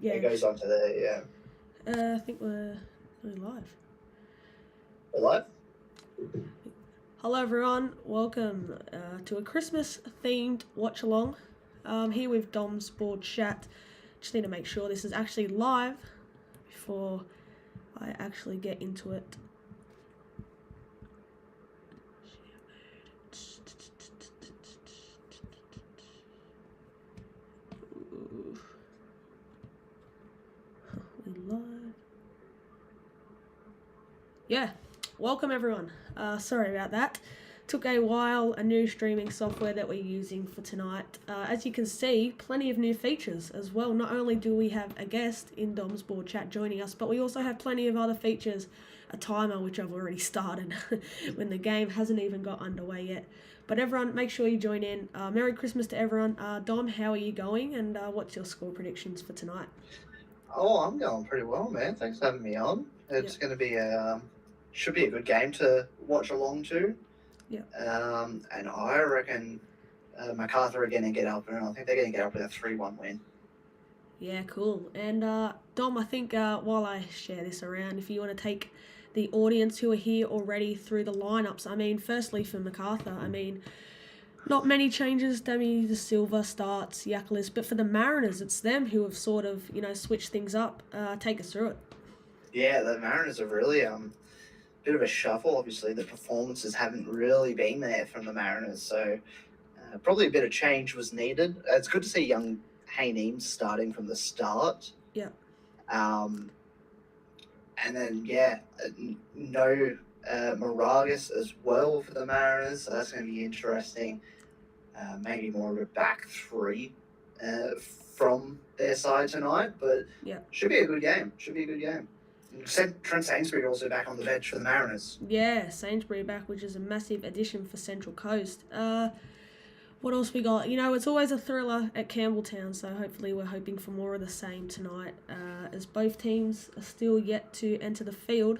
Yeah. It goes on to there, I think we're live. We're live? Hello everyone, welcome to a Christmas-themed watch-along. Here with Dom's board chat. Just need to make sure this is actually live before I actually get into it. We live. Yeah, welcome everyone. Sorry about that. Took a while, a new streaming software that we're using for tonight. As you can see, plenty of new features as well. Not only do we have a guest in Dom's board chat joining us, but we also have plenty of other features. A timer, which I've already started when the game hasn't even got underway yet. But everyone, make sure you join in. Merry Christmas to everyone. Dom, how are you going, and what's your score predictions for tonight? Oh, I'm going pretty well, man. Thanks for having me on. It's going to be should be a good game to watch along to. Yeah. And I reckon MACARTHUR are going to get up, and I think they're going to get up with a 3-1 win. Yeah, cool. And Dom, I think while I share this around, if you want to take the audience who are here already through the lineups, I mean, firstly for MACARTHUR, I mean, not many changes. Demi De Silva starts, Yakelis, but for the Mariners, it's them who have sort of, switched things up. Take us through it. Yeah, the Mariners are really bit of a shuffle. Obviously, the performances haven't really been there from the Mariners, so probably a bit of change was needed. It's good to see young Hayneem starting from the start. Yeah. And then, no Moragas as well for the Mariners, so that's going to be interesting. Maybe more of a back three from their side tonight, but should be a good game. Trent Sainsbury also back on the bench for the Mariners. Yeah, Sainsbury back, which is a massive addition for Central Coast. What else we got? It's always a thriller at Campbelltown, so hopefully we're hoping for more of the same tonight, as both teams are still yet to enter the field.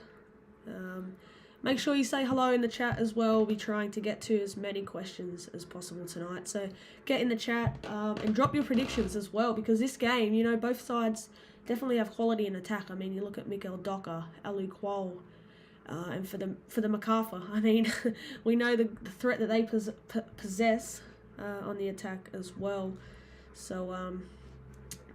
Make sure you say hello in the chat as well. We'll be trying to get to as many questions as possible tonight, so get in the chat and drop your predictions as well, because this game, both sides definitely have quality in attack. I mean, you look at Mikael Docker, Alu Kual, and for the MACARTHUR, I mean, we know the threat that they possess on the attack as well. So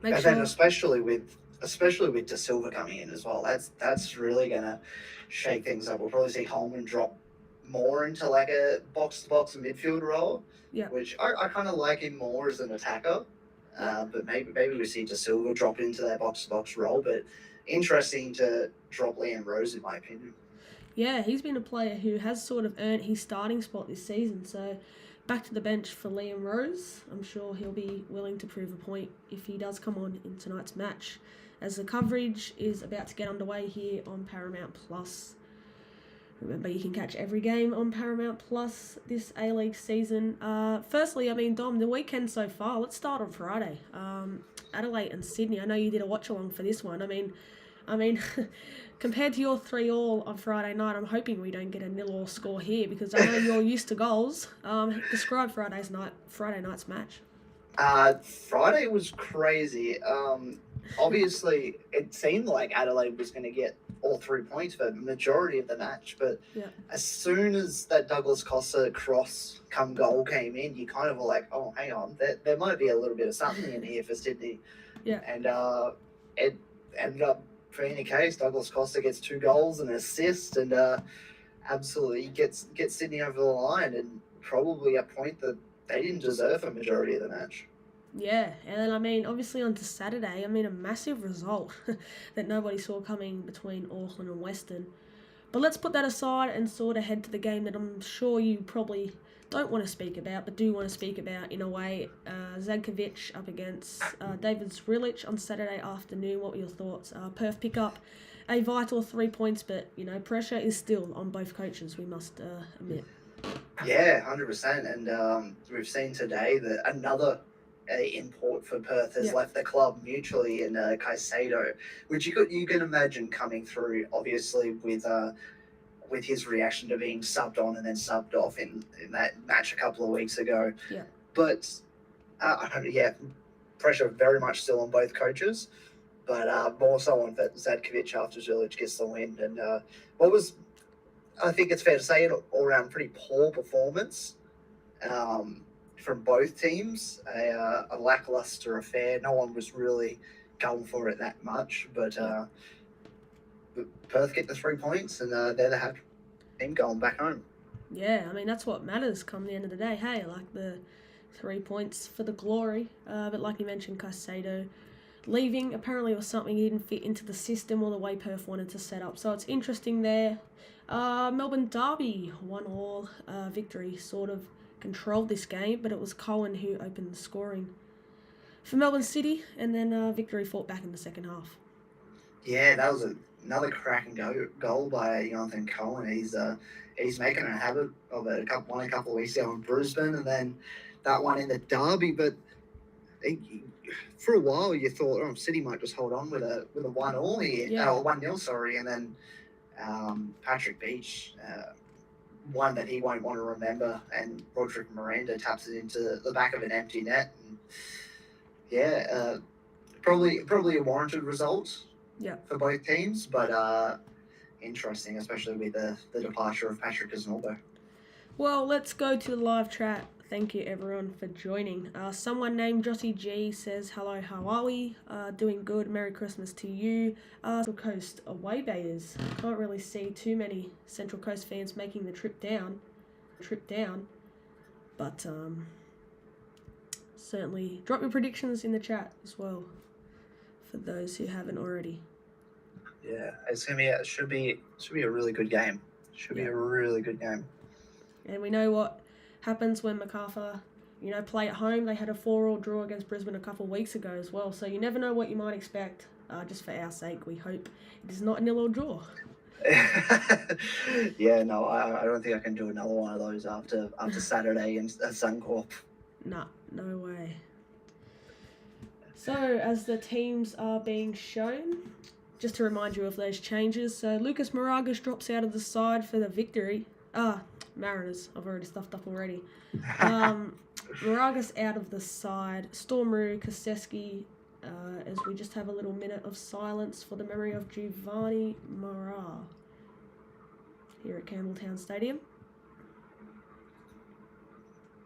then especially with De Silva coming in as well, that's really gonna shake things up. We'll probably see Holman drop more into like a box-to-box midfield role, which I kind of like him more as an attacker. But maybe we see De Silva drop into that box-to-box role. But interesting to drop Liam Rose, in my opinion. Yeah, he's been a player who has sort of earned his starting spot this season. So back to the bench for Liam Rose. I'm sure he'll be willing to prove a point if he does come on in tonight's match, as the coverage is about to get underway here on Paramount Plus. Remember, you can catch every game on Paramount Plus this A-League season. Firstly, I mean, Dom, the weekend so far, let's start on Friday. Adelaide and Sydney. I know you did a watch-along for this one. I mean, compared to your 3-3 on Friday night, I'm hoping we don't get a 0-0 score here, because I know you're used to goals. Describe Friday night's match. Friday was crazy. Obviously, it seemed like Adelaide was going to get all 3 points for the majority of the match, but as soon as that Douglas Costa cross come goal came in, you kind of were like, oh, hang on, there might be a little bit of something in here for Sydney. Yeah. And it ended up being the case. Douglas Costa gets 2 goals and an assist, and absolutely gets Sydney over the line, and probably a point that they didn't deserve a majority of the match. Yeah, and then, I mean, obviously onto Saturday, I mean, a massive result that nobody saw coming between Auckland and Western. But let's put that aside and sort of head to the game that I'm sure you probably don't want to speak about, but do want to speak about in a way. Zadkovic up against David Zrilic on Saturday afternoon. What were your thoughts? Perth pick up a vital 3 points, but, pressure is still on both coaches, we must admit. Yeah, 100%. And we've seen today that another import for Perth has left the club mutually in Caicedo, which you can imagine coming through, obviously, with his reaction to being subbed on and then subbed off in that match a couple of weeks ago. Yeah. But pressure very much still on both coaches. but more so on Zadkovic after Zilic gets the win. And I think it's fair to say, an all-round pretty poor performance from both teams. A lackluster affair. No one was really going for it that much, but Perth get the 3 points, and they're the happy team going back home. Yeah, I mean, that's what matters come the end of the day. Hey, like the 3 points for the glory. But like you mentioned, Caicedo leaving apparently was something he didn't fit into the system or the way Perth wanted to set up. So it's interesting there. Melbourne Derby, 1-1 victory, sort of controlled this game, but it was Cohen who opened the scoring for Melbourne City, and then Victory fought back in the second half. Yeah, that was another cracking goal by Jonathan Cohen. He's making a habit of it. One a couple of weeks ago in Brisbane, and then that one in the Derby. But for a while, you thought, City might just hold on with a 1-1 here, 1-0, sorry, and then Patrick Beach, one that he won't want to remember, and Roderick Miranda taps it into the back of an empty net. And probably a warranted result. Yeah. For both teams, but interesting, especially with the departure of Patrick Isnorbo. Well, let's go to the live chat. Thank you, everyone, for joining. Someone named Jossie G says, hello, how are we? Doing good. Merry Christmas to you. Central Coast away bayers. Can't really see too many Central Coast fans making the trip down. But certainly drop your predictions in the chat as well, for those who haven't already. Yeah, it's gonna be. It should be a really good game. Be a really good game. And we know what happens when MACARTHUR, play at home. They had a 4-4 draw against Brisbane a couple of weeks ago as well. So you never know what you might expect. Just for our sake, we hope it is not a 0-0 draw. Yeah, no, I don't think I can do another one of those after Saturday and Suncorp. Nah, no way. So as the teams are being shown, just to remind you of those changes. So Lucas Moragas drops out of the side for the Victory. Mariners. I've already stuffed up already. Moragas out of the side. Stormru, Koseski, as we just have a little minute of silence for the memory of Giovanni Morar here at Campbelltown Stadium.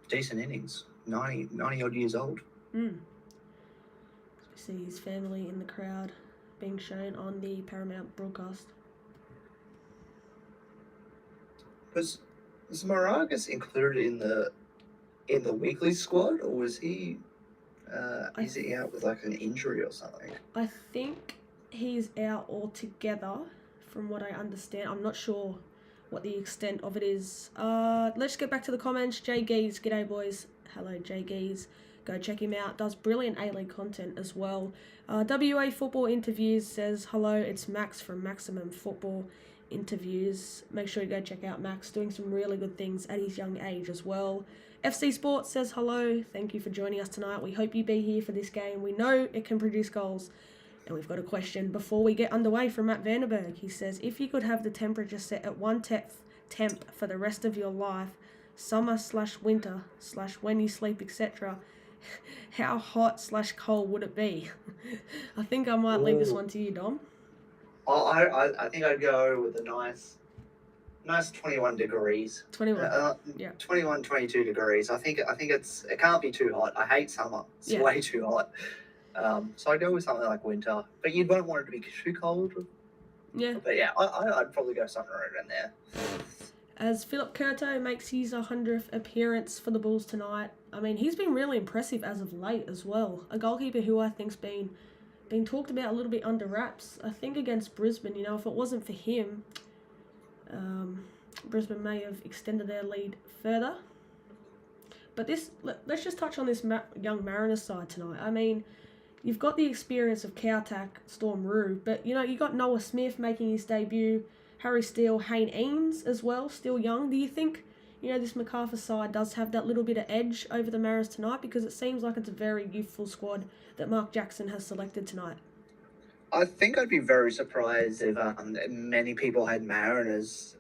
Decent innings. 90 odd years old. We see his family in the crowd being shown on the Paramount broadcast. Was Moragas included in the weekly squad, or was he is he out with like an injury or something? I think he's out altogether, from what I understand. I'm not sure what the extent of it is. Let's get back to the comments. Jay Geese, g'day boys. Hello, Jay Geese. Go check him out. Does brilliant A-League content as well. WA Football Interviews says, hello, it's Max from Maximum Football Interviews. Make sure you go check out Max, doing some really good things at his young age as well. FC Sports says, hello, thank you for joining us tonight. We hope you be here for this game. We know it can produce goals. And we've got a question before we get underway from Matt Vanderberg. He says, if you could have the temperature set at 1 temp for the rest of your life, summer/winter/when you sleep, etc., how hot/cold would it be? I think I might leave this one to you, Dom. I think I'd go with a nice 21 degrees. 21. 21, 22 degrees. I think it can't be too hot. I hate summer. It's way too hot. So I'd go with something like winter. But you don't want it to be too cold. Yeah. But yeah, I'd probably go something around there. As Philip Curto makes his 100th appearance for the Bulls tonight. I mean, he's been really impressive as of late as well. A goalkeeper who I think's been talked about a little bit under wraps. I think against Brisbane, if it wasn't for him, Brisbane may have extended their lead further. But let's just touch on this young Mariners side tonight. I mean, you've got the experience of Kautak, Storm Rue, but you got Noah Smith making his debut, Harry Steele, Hayne Eames as well, still young. Do you think, this MACARTHUR side does have that little bit of edge over the Mariners tonight? Because it seems like it's a very youthful squad that Mark Jackson has selected tonight. I think I'd be very surprised if many people had Mariners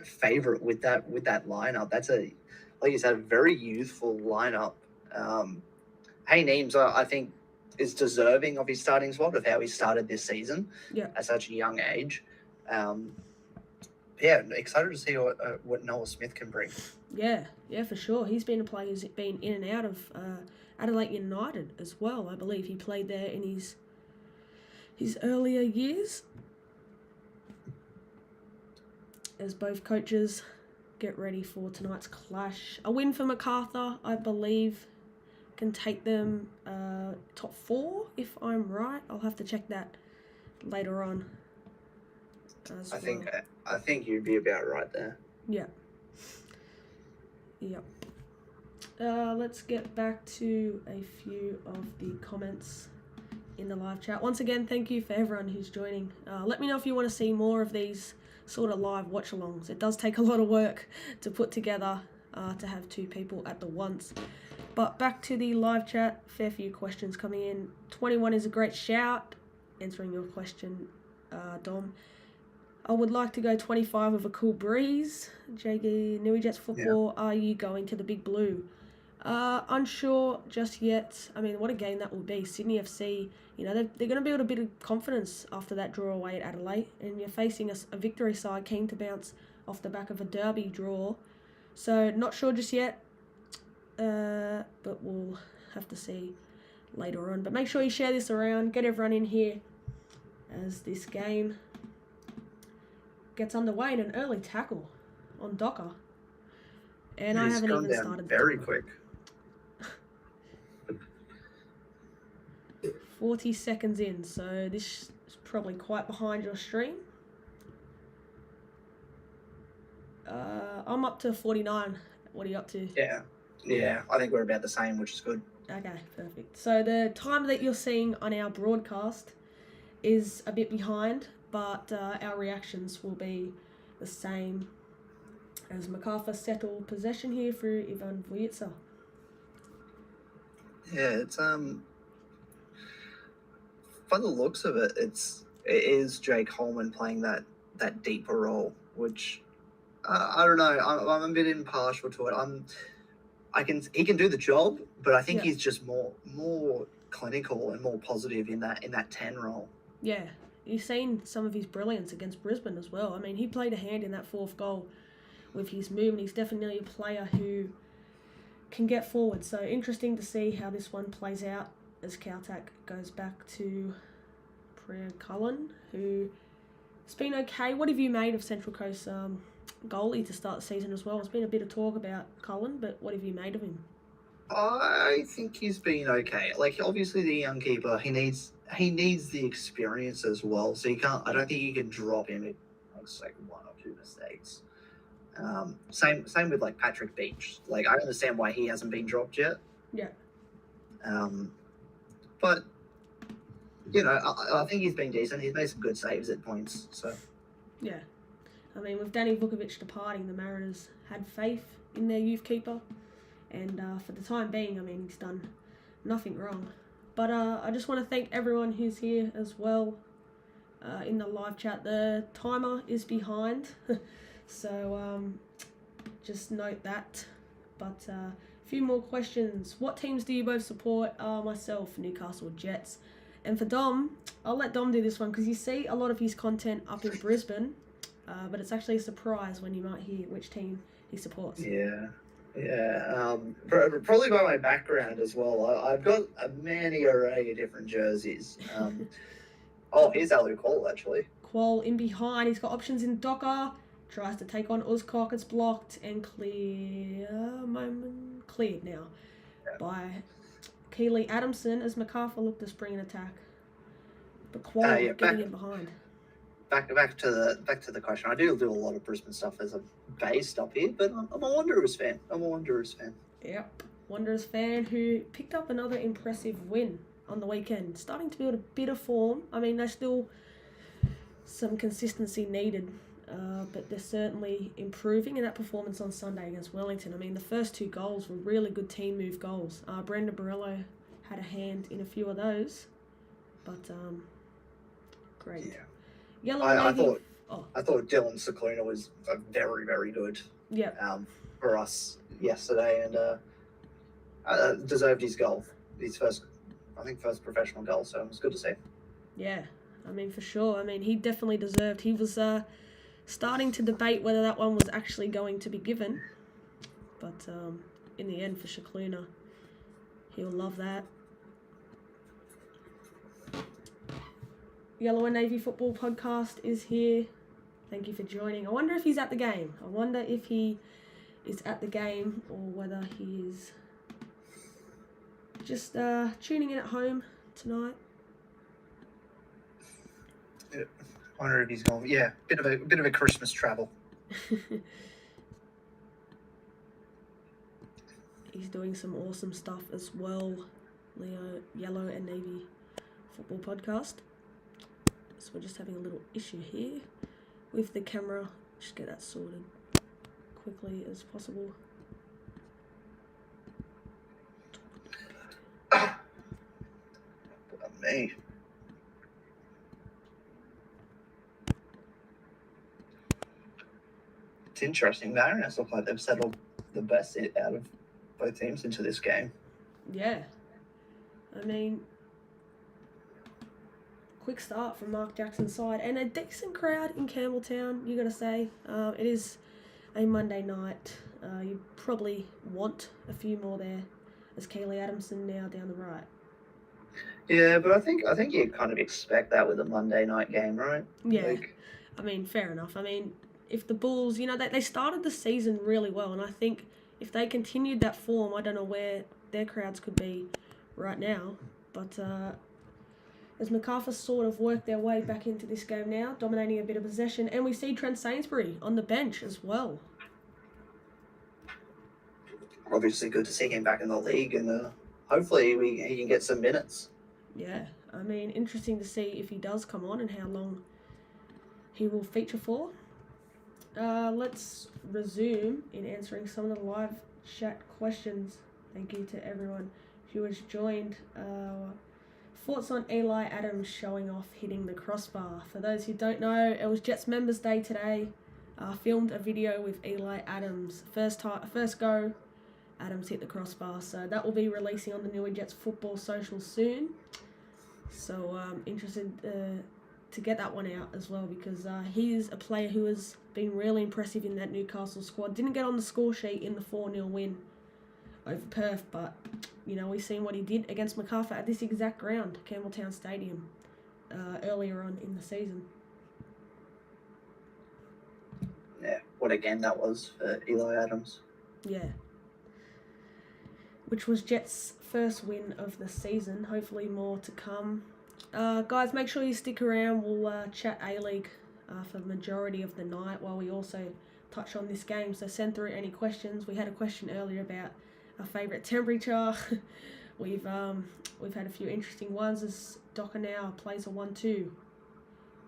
favourite with that lineup. That's like you said, a very youthful lineup. Hayne Eames, I think, is deserving of his starting spot, of how he started this season Yeah. at such a young age. Yeah, excited to see what Noah Smith can bring. Yeah, for sure. He's been a player who's been in and out of Adelaide United as well. I believe he played there in his earlier years. As both coaches get ready for tonight's clash. A win for MACARTHUR, I believe, can take them top 4, if I'm right. I'll have to check that later on. I think you'd be about right there. Yeah. Yep. Let's get back to a few of the comments in the live chat. Once again, thank you for everyone who's joining. Let me know if you want to see more of these sort of live watch-alongs. It does take a lot of work to put together to have 2 people at the once. But back to the live chat, fair few questions coming in. 21 is a great shout, answering your question, Dom. I would like to go 25 with a cool breeze. JG, Nui Jets football, Are you going to the Big Blue? Unsure just yet. I mean, what a game that will be. Sydney FC, they're going to build a bit of confidence after that draw away at Adelaide. And you're facing a victory side keen to bounce off the back of a derby draw. So, not sure just yet. But we'll have to see later on. But make sure you share this around. Get everyone in here as this game gets underway in an early tackle on Docker. And I haven't even started. Very quick. 40 seconds in, so this is probably quite behind your stream. I'm up to 49. What are you up to? Yeah, I think we're about the same, which is good. Okay, perfect. So the time that you're seeing on our broadcast is a bit behind, but our reactions will be the same as MacArthur settled possession here through Ivan Vujitsa. Yeah, it's by the looks of it, it is Jake Holman playing that deeper role, which I don't know. I'm a bit impartial to it. He can do the job, but I think he's just more clinical and more positive in that 10 role. Yeah, you've seen some of his brilliance against Brisbane as well. I mean, he played a hand in that 4th goal with his movement. He's definitely a player who can get forward. So interesting to see how this one plays out as Caltac goes back to Priya Cullen, who has been okay. What have you made of Central Coast goalie to start the season as well? There's been a bit of talk about Cullen, but what have you made of him? I think he's been okay. Like, obviously the young keeper, he needs the experience as well. So I don't think you can drop him if it's like 1 or 2 mistakes. Same with like Patrick Beach. Like, I understand why he hasn't been dropped yet. Yeah. But I think he's been decent. He's made some good saves at points. So yeah, I mean, with Danny Vukovic departing, the Mariners had faith in their youth keeper, and for the time being, I mean, he's done nothing wrong. But I just want to thank everyone who's here as well in the live chat. The timer is behind, so just note that. But a few more questions. What teams do you both support? Myself, Newcastle Jets. And for Dom, I'll let Dom do this one because you see a lot of his content up in Brisbane, but it's actually a surprise when you might hear which team he supports. Yeah. Probably by my background as well. I've got a many array of different jerseys. Here's Alu Qual actually. Qual in behind. He's got options in Docker. Tries to take on Uzcock. It's blocked and cleared now by Keely Adamson as MacArthur looked to spring an attack. But Qual getting in behind. Back to the question. I do a lot of Brisbane stuff as a based up here, but I'm a Wanderers fan. Yep, Wanderers fan who picked up another impressive win on the weekend. Starting to build a bit of form. I mean, there's still some consistency needed, but they're certainly improving in that performance on Sunday against Wellington. I mean, the first 2 goals were really good team move goals. Brendan Borrello had a hand in a few of those, but great. Yeah. Yellow I thought Dylan Cicluna was very, very good. Yeah. For us yesterday, and deserved his goal. His first I think first professional goal, so it was good to see. Yeah, I mean, for sure. I mean, he definitely deserved. He was starting to debate whether that one was actually going to be given. But in the end, for Shakluna, he'll love that. Yellow and Navy Football Podcast is here. Thank you for joining. I wonder if he's at the game. I wonder if he is at the game or whether he is just tuning in at home tonight. Yeah. I wonder if he's going. Yeah, bit of a Christmas travel. He's doing some awesome stuff as well. Leo, Yellow and Navy Football Podcast. So we're just having a little issue here with the camera. Just get that sorted quickly as possible. Me. It's interesting. The Mariners look like they've settled the best out of both teams into this game. Yeah. I mean, quick start from Mark Jackson's side and a decent crowd in Campbelltown, you got to say. It is a Monday night. You probably want a few more there as Kaylee Adamson now down the right. Yeah, but I think you kind of expect that with a Monday night game, right? Yeah. I mean, fair enough. I mean, if the Bulls, they started the season really well, and I think if they continued that form, I don't know where their crowds could be right now. But as MACARTHUR sort of work their way back into this game now, dominating a bit of possession, and we see Trent Sainsbury on the bench as well. Obviously, good to see him back in the league, and hopefully he can get some minutes. Yeah, I mean, interesting to see if he does come on and how long he will feature for. Let's resume in answering some of the live chat questions. Thank you to everyone who has joined. Thoughts on Eli Adams showing off hitting the crossbar. For those who don't know, it was Jets Members Day today. Filmed a video with Eli Adams. First go, Adams hit the crossbar. So that will be releasing on the Newer Jets Football social soon. So interested to get that one out as well, because he is a player who has been really impressive in that Newcastle squad. Didn't get on the score sheet in the 4-0 win over Perth, but we've seen what he did against MACARTHUR at this exact ground, Campbelltown Stadium, earlier on in the season. Yeah, what a game that was for Eli Adams. Yeah. Which was Jets' first win of the season. Hopefully more to come. Guys, make sure you stick around. We'll chat A-League for the majority of the night while we also touch on this game. So send through any questions. We had a question earlier about our favourite temperature. We've had a few interesting ones as Docker now plays a 1-2.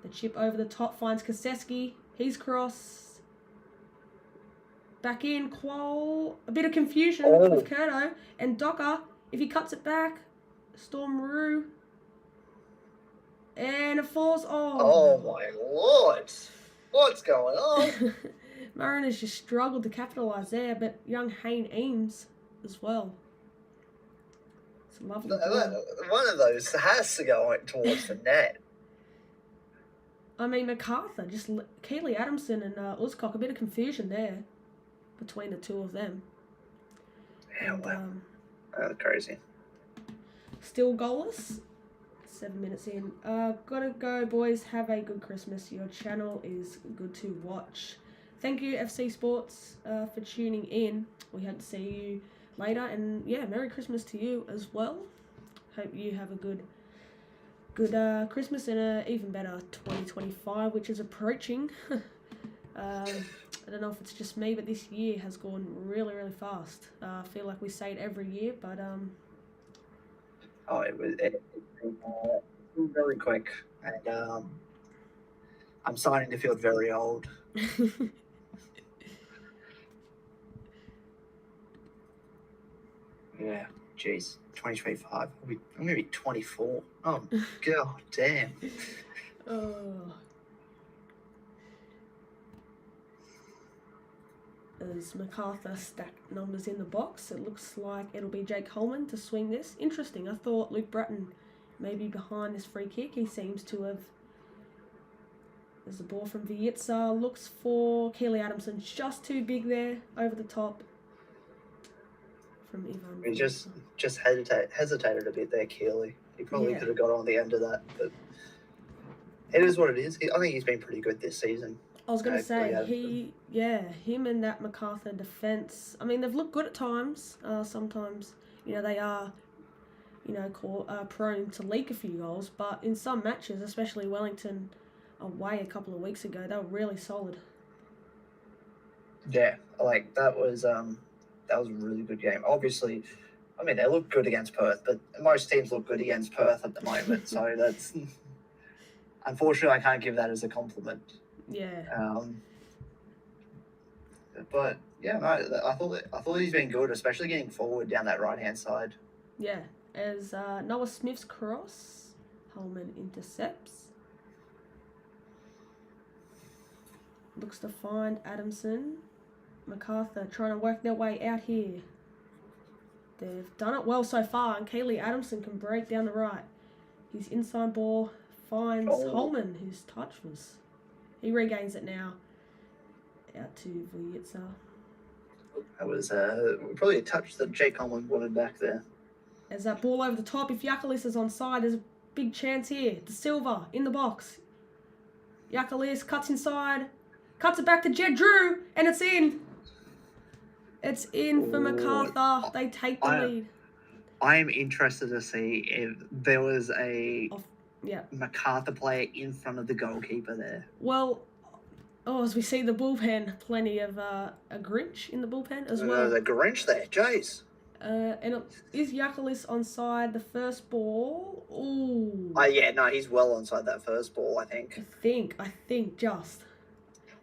The chip over the top finds Koseski. He's cross. Back in, Qual. A bit of confusion with Curto. And Docker, if he cuts it back, Storm Roo. And it falls. Oh my lord. What's going on? Mariners just struggled to capitalise there, but young Hayne Eames as well. It's a lovely ball. One of those has to go towards the net. I mean, MACARTHUR, just Keely Adamson and Uzcock, a bit of confusion there between the two of them. Yeah, wow. That's crazy. Still goalless. 7 minutes in. Gotta go, boys. Have a good Christmas. Your channel is good to watch. Thank you, FC Sports, for tuning in. We hope to see you later. And, yeah, Merry Christmas to you as well. Hope you have a good Christmas and an even better 2025, which is approaching. I don't know if it's just me, but this year has gone really, really fast. I feel like we say it every year, but it was very quick, and I'm starting to feel very old. Yeah, jeez, 2025. I'm gonna be 24. Oh god, damn. Oh. as MacArthur stacked numbers in the box. It looks like it'll be Jake Holman to swing this. Interesting. I thought Luke Bratton may be behind this free kick. He seems to have. There's the ball from Vieitza. Looks for Keely Adamson. Just too big there over the top. From Ivan. He just hesitated a bit there, Keely. He probably could have got on the end of that, but it is what it is. I think he's been pretty good this season. I was going to say, him and that MacArthur defence, I mean, they've looked good at times. Sometimes, they are, prone to leak a few goals, but in some matches, especially Wellington away a couple of weeks ago, they were really solid. Yeah, that was a really good game. Obviously, I mean, they look good against Perth, but most teams look good against Perth at the moment, so that's... Unfortunately, I can't give that as a compliment. Yeah. But yeah, no, I thought he's been good, especially getting forward down that right hand side. Yeah, as Noah Smith's cross, Holman intercepts. Looks to find Adamson. MacArthur trying to work their way out here. They've done it well so far, and Keely Adamson can break down the right. His inside ball finds Holman, whose touch was... He regains it now. Out to Vujitsa. That was probably a touch that Jake Holman wanted back there. There's that ball over the top. If Yakalis is onside, there's a big chance here. De Silva in the box. Yakalis cuts inside. Cuts it back to Jed Drew, and it's in. It's in for MacArthur. They take the lead. I am interested to see if there was a MacArthur player in front of the goalkeeper there. Well, as we see the bullpen, plenty of a Grinch in the bullpen as well. The Grinch there, jeez. And is Yakalis onside the first ball? Ooh. He's well onside that first ball, I think. I think just.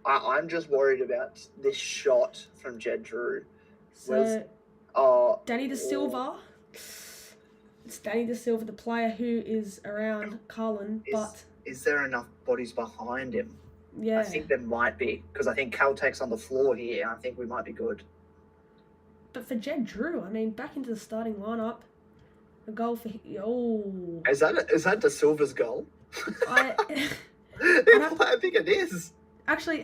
I'm just worried about this shot from Jed Drew. So, Danny De Silva. It's Danny De Silva, the player who is around Cullen, but... Is there enough bodies behind him? Yeah. I think there might be, because I think Caltech's on the floor here, and I think we might be good. But for Jed Drew, I mean, back into the starting lineup, a goal for... Oh. Is that De Silva's goal? I think it is. Actually,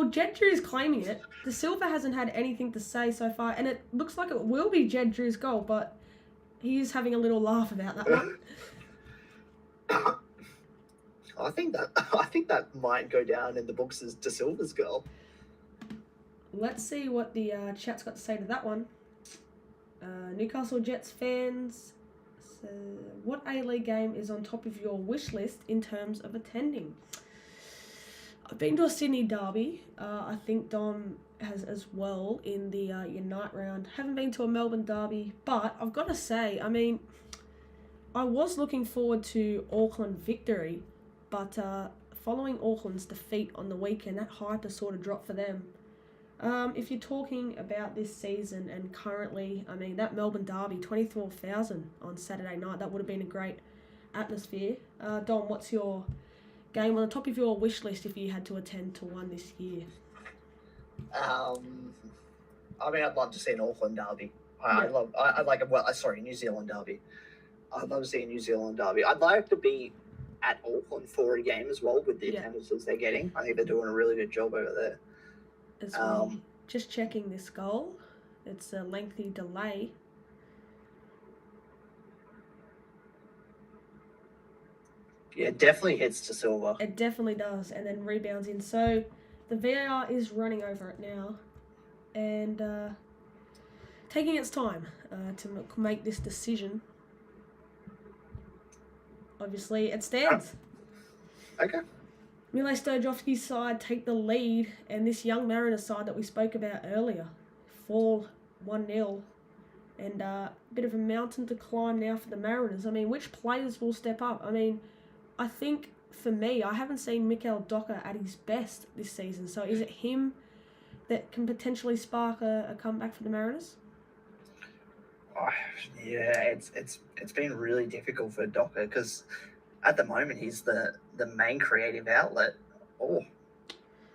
Jed Drew is claiming it. De Silva hasn't had anything to say so far, and it looks like it will be Jed Drew's goal, but he is having a little laugh about that one. I think that might go down in the books as De Silva's goal. Let's see what the chat's got to say to that one. Newcastle Jets fans, so what A-League game is on top of your wish list in terms of attending? I've been to a Sydney derby. I think Dom has as well in the Unite round. Haven't been to a Melbourne derby, but I've got to say, I mean, I was looking forward to Auckland victory, but following Auckland's defeat on the weekend, that hype has sort of dropped for them. If you're talking about this season and currently, I mean, that Melbourne derby, 24,000 on Saturday night, that would have been a great atmosphere. Dom, what's your game on the top of your wish list if you had to attend to one this year? I mean, I'd love to see an Auckland derby. New Zealand derby. I'd love to see a New Zealand derby. I'd like to be at Auckland for a game as well with the attendances they're getting. I think they're doing a really good job over there. As well. Just checking this goal. It's a lengthy delay. Yeah, it definitely hits to Silva. It definitely does, and then rebounds in. So the VAR is running over it now, and taking its time to make this decision. Obviously, it stands. Okay. Mile Stojovski's side take the lead, and this young Mariners side that we spoke about earlier fall 1-0. And a bit of a mountain to climb now for the Mariners. I mean, which players will step up? I mean, I think, for me, I haven't seen Mikael Docker at his best this season. So is it him that can potentially spark a comeback for the Mariners? Yeah, it's been really difficult for Docker because at the moment he's the main creative outlet.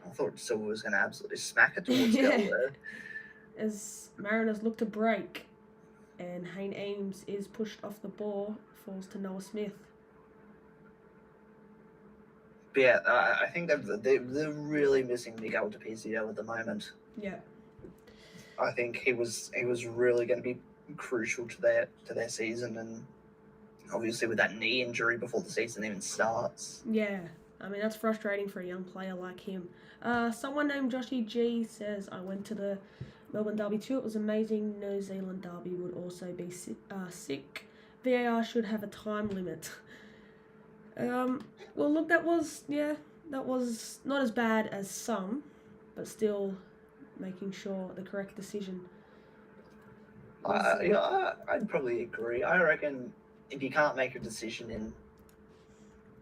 I thought Silver was going to absolutely smack it towards Yeah. goal there. As Mariners look to break, and Hayne Ames is pushed off the ball, falls to Noah Smith. But yeah, I think they're really missing Miguel DePizio at the moment. Yeah. I think he was really going to be crucial to their season, and obviously with that knee injury before the season even starts. Yeah, I mean that's frustrating for a young player like him. Someone named Joshy G says, I went to the Melbourne Derby too. It was amazing. New Zealand Derby would also be sick. VAR should have a time limit. Well, look, that was not as bad as some, but still making sure the correct decision. I'd probably agree. I reckon if you can't make a decision in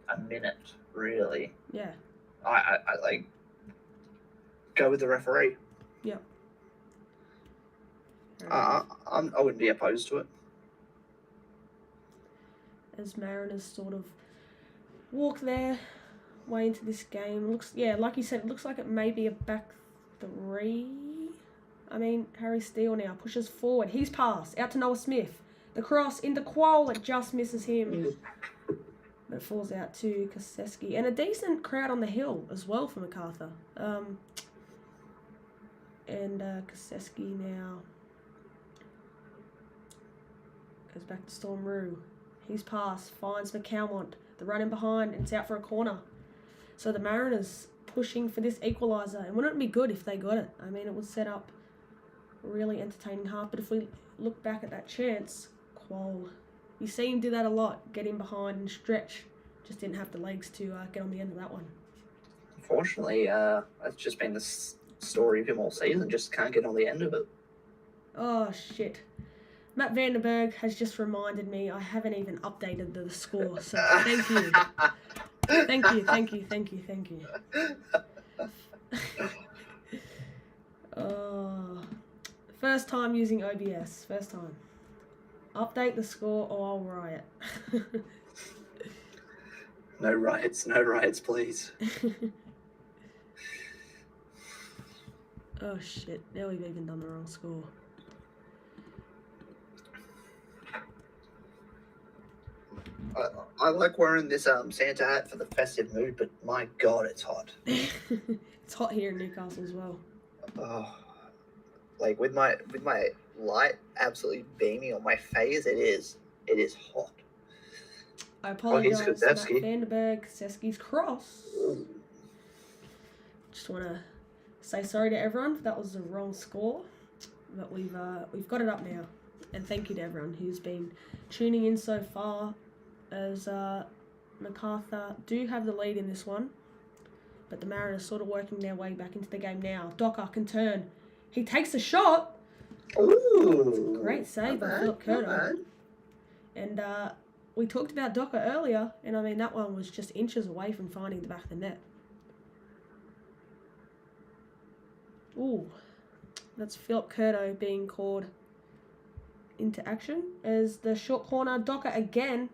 a minute, really, Yeah. I like go with the referee. Yep. I wouldn't be opposed to it. As Mariners sort of walk their way into this game, like you said, it looks like it may be a back three. I mean, Harry Steele now pushes forward. He's passed out to Noah Smith. The cross into Quoll, it just misses him. But it falls out to Koseski. And a decent crowd on the hill as well for MacArthur. And Koseski now goes back to Storm Rue. He's passed, finds McCalmont. The run in behind, and it's out for a corner. So the Mariners pushing for this equaliser. And wouldn't it be good if they got it? I mean, it would set up a really entertaining half. But if we look back at that chance, Quoll, you see him do that a lot. Get in behind and stretch. Just didn't have the legs to get on the end of that one. Unfortunately, that's just been the story of him all season. Just can't get on the end of it. Oh, shit. Matt Vandenberg has just reminded me I haven't even updated the score, so thank you. Thank you. First time using OBS. First time. Update the score or I'll riot. No riots, please. Oh shit, now we've even done the wrong score. I like wearing this Santa hat for the festive mood, but my God, it's hot. It's hot here in Newcastle as well. Oh, like with my light absolutely beaming on my face, it is hot. I apologise to Matt Koseski. Vandenberg, Koseski's cross. Ooh. Just want to say sorry to everyone. That was the wrong score, but we've got it up now. And thank you to everyone who's been tuning in so far. As MacArthur do have the lead in this one, but the Mariners sort of working their way back into the game now. Docker can turn. He takes a shot. Ooh, Great save by Philip Curto. And we talked about Docker earlier, and I mean that one was just inches away from finding the back of the net. Ooh, that's Philip Curto being called into action as the short corner. Docker again.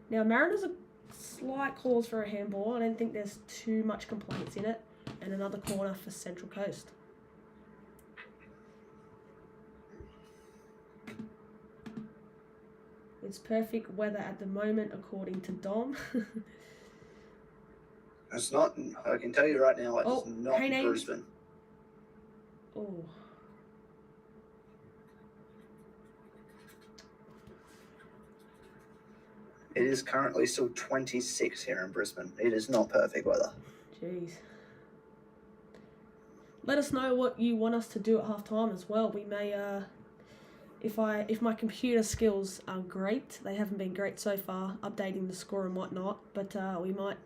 Now, Mariners are slight calls for a handball. I don't think there's too much complaints in it. And another corner for Central Coast. It's perfect weather at the moment, according to Dom. It's not. I can tell you right now, it's not in Brisbane. Oh. It is currently still 26 here in Brisbane. It is not perfect weather. Jeez. Let us know what you want us to do at halftime as well. We may, if my computer skills are great, they haven't been great so far, updating the score and whatnot, but we might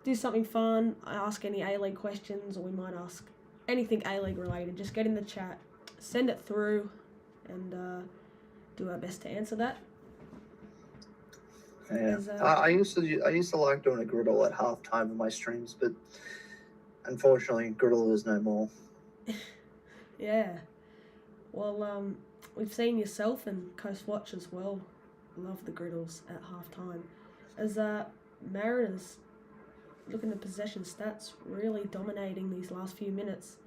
do something fun, ask any A-League questions, or we might ask anything A-League related. Just get in the chat, send it through, and do our best to answer that. Yeah, I used to like doing a griddle at halftime of my streams, but unfortunately, griddle is no more. Yeah, well, we've seen yourself and Coast Watch as well love the griddles at halftime. As Mariners looking at possession stats, really dominating these last few minutes.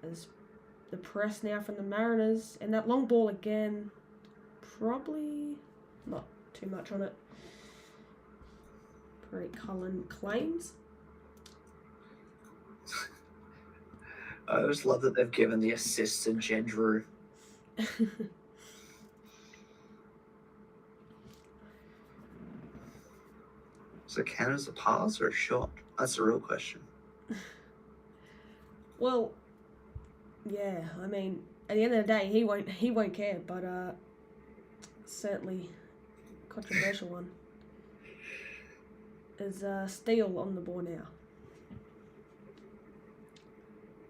As the press now from the Mariners, and that long ball again, probably not too much on it. Great Cullen claims. I just love that they've given the assist to Jed Drew. So Canada's a pass or a shot? That's the real question. Well, yeah, I mean, at the end of the day, he won't care, but certainly controversial one. Is Steele on the ball now.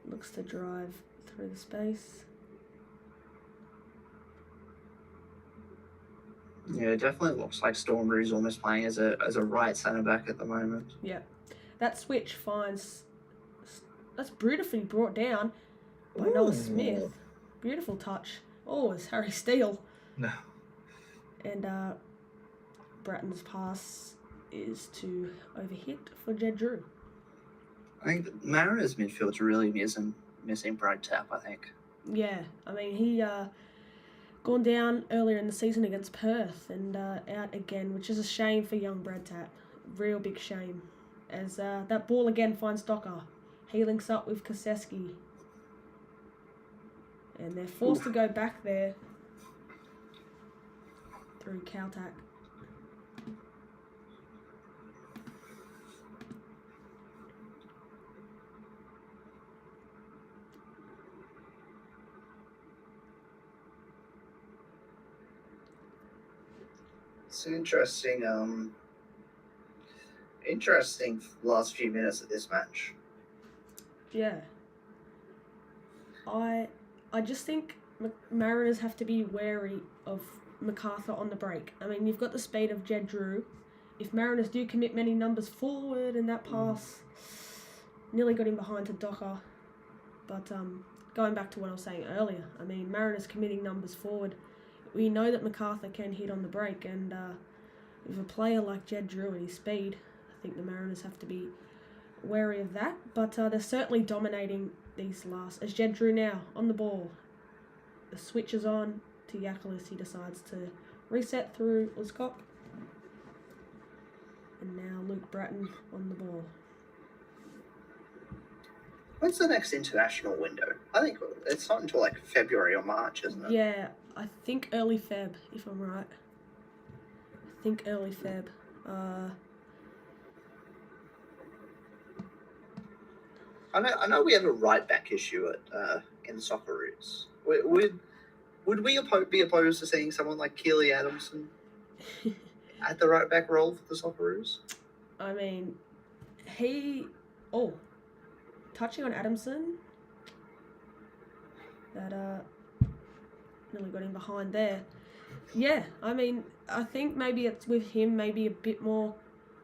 Looks to drive through the space. Yeah, it definitely looks like Stormberry's almost playing as a right centre back at the moment. Yeah, that switch finds. That's beautifully brought down by Noah Smith. Beautiful touch. Oh, it's Harry Steele. No. And Bratton's pass is to overhit for Jed Drew. I think the Mariners midfield's really missing Brad Tapp, I think. Yeah, I mean, he gone down earlier in the season against Perth and out again, which is a shame for young Brad Tapp. Real big shame. As that ball again finds Docker. He links up with Koseski. And they're forced to go back there through Caltac. It's an interesting last few minutes of this match. Yeah. I just think Mariners have to be wary of MacArthur on the break. I mean, you've got the speed of Jed Drew. If Mariners do commit many numbers forward in that pass, nearly got him behind to Docker. But going back to what I was saying earlier, I mean, Mariners committing numbers forward. We know that MacArthur can hit on the break, and with a player like Jed Drew and his speed, I think the Mariners have to be wary of that. But they're certainly dominating these last. As Jed Drew now on the ball, the switch is on to Yakelis. He decides to reset through Uzkok. And now Luke Bratton on the ball. When's the next international window? I think it's not until like February or March, isn't it? Yeah, I think early Feb, if I'm right. I think early Feb. I know we have a right back issue at in the Socceroos. Would we be opposed to seeing someone like Keely Adamson at the right back role for the Socceroos? I mean, touching on Adamson, that nearly got him behind there. Yeah, I mean, I think maybe it's with him, maybe a bit more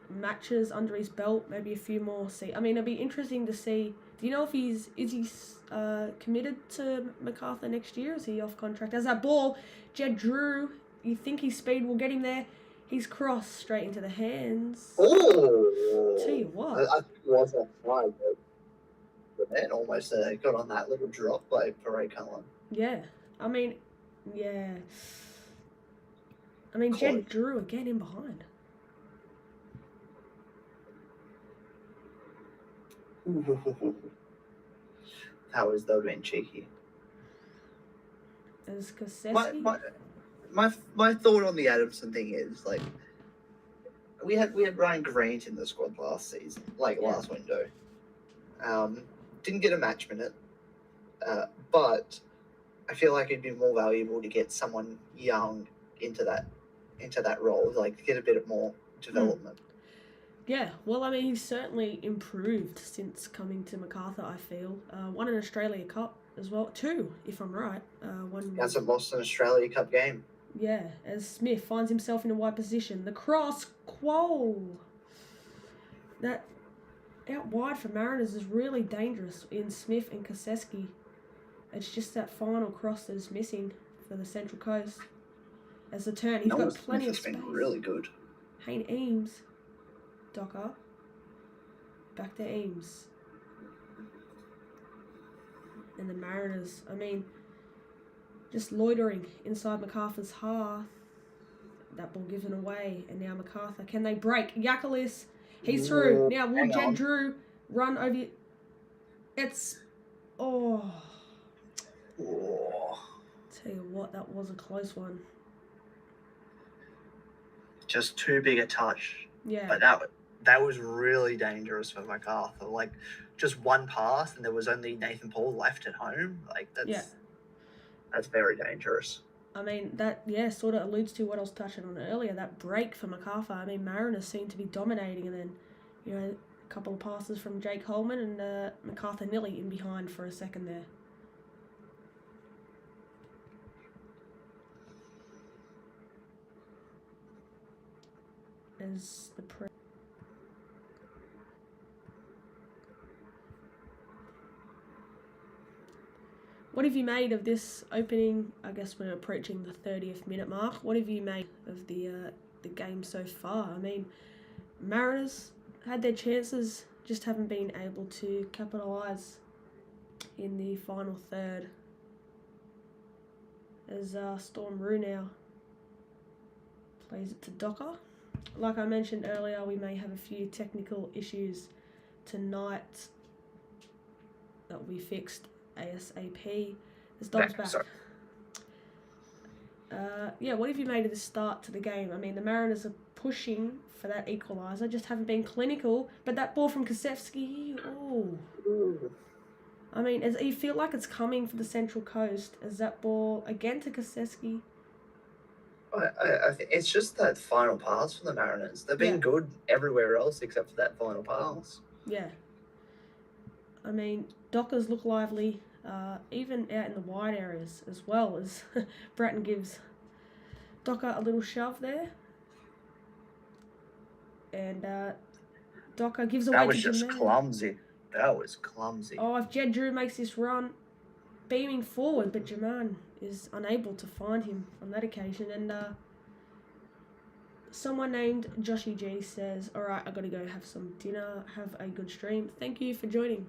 matches under his belt, maybe a few more. I mean, it'd be interesting to see. Do you know if he's committed to MacArthur next year? Is he off contract? As that ball, Jed Drew, you think his speed will get him there? He's crossed straight into the hands. Oh! Tell you what. I think it was offside, but then almost got on that little drop by Parade Cullen. Yeah, I mean, yeah. I mean, Jed Drew again in behind. That was though being cheeky. As Koseski. My thought on the Adamson thing is like we had Ryan Grant in the squad last season, last window. Didn't get a match minute, but I feel like it'd be more valuable to get someone young into that role, like get a bit of more development. Yeah, well, I mean, he's certainly improved since coming to MacArthur, I feel. Won an Australia Cup as well. 2, if I'm right. Hasn't lost an Australia Cup game. Yeah, as Smith finds himself in a wide position. The cross, Quoll. That out wide for Mariners is really dangerous in Smith and Koseski. It's just that final cross that is missing for the Central Coast. As the turn, he's got plenty of space. Been really good. Hayne Eames. Docker. Back to Eames. And the Mariners, I mean, just loitering inside MacArthur's half. That ball given away. And now MacArthur, can they break? Yakalis, he's through. Now will Jed Drew run over? It's, oh. Tell you what, that was a close one. Just too big a touch. Yeah. But that was really dangerous for MacArthur. Like, just one pass and there was only Nathan Paul left at home. Like, that's very dangerous. I mean, that, sort of alludes to what I was touching on earlier, that break for MacArthur. I mean, Mariners seem to be dominating, and then, a couple of passes from Jake Holman, and MacArthur nearly in behind for a second there. As the What have you made of this opening? I guess we're approaching the 30th minute mark. What have you made of the game so far? I mean, Mariners had their chances, just haven't been able to capitalise in the final third. As Storm Rue now plays it to Docker. Like I mentioned earlier, we may have a few technical issues tonight that will be fixed ASAP. As Dom's back. What have you made of the start to the game? I mean, the Mariners are pushing for that equaliser, just haven't been clinical. But that ball from Kasevsky, I mean, you feel like it's coming for the Central Coast. Is that ball again to Kasevsky? I think it's just that final pass for the Mariners. They've been good everywhere else except for that final pass. Yeah. I mean, Dockers look lively, even out in the wide areas as well, as Bratton gives Docker a little shove there. And Docker gives away to Jaman. That was just clumsy. That was clumsy. Oh, if Jed Drew makes this run, beaming forward, but Jaman is unable to find him on that occasion. And someone named Joshy G says, "All right, I got to go have some dinner. Have a good stream. Thank you for joining.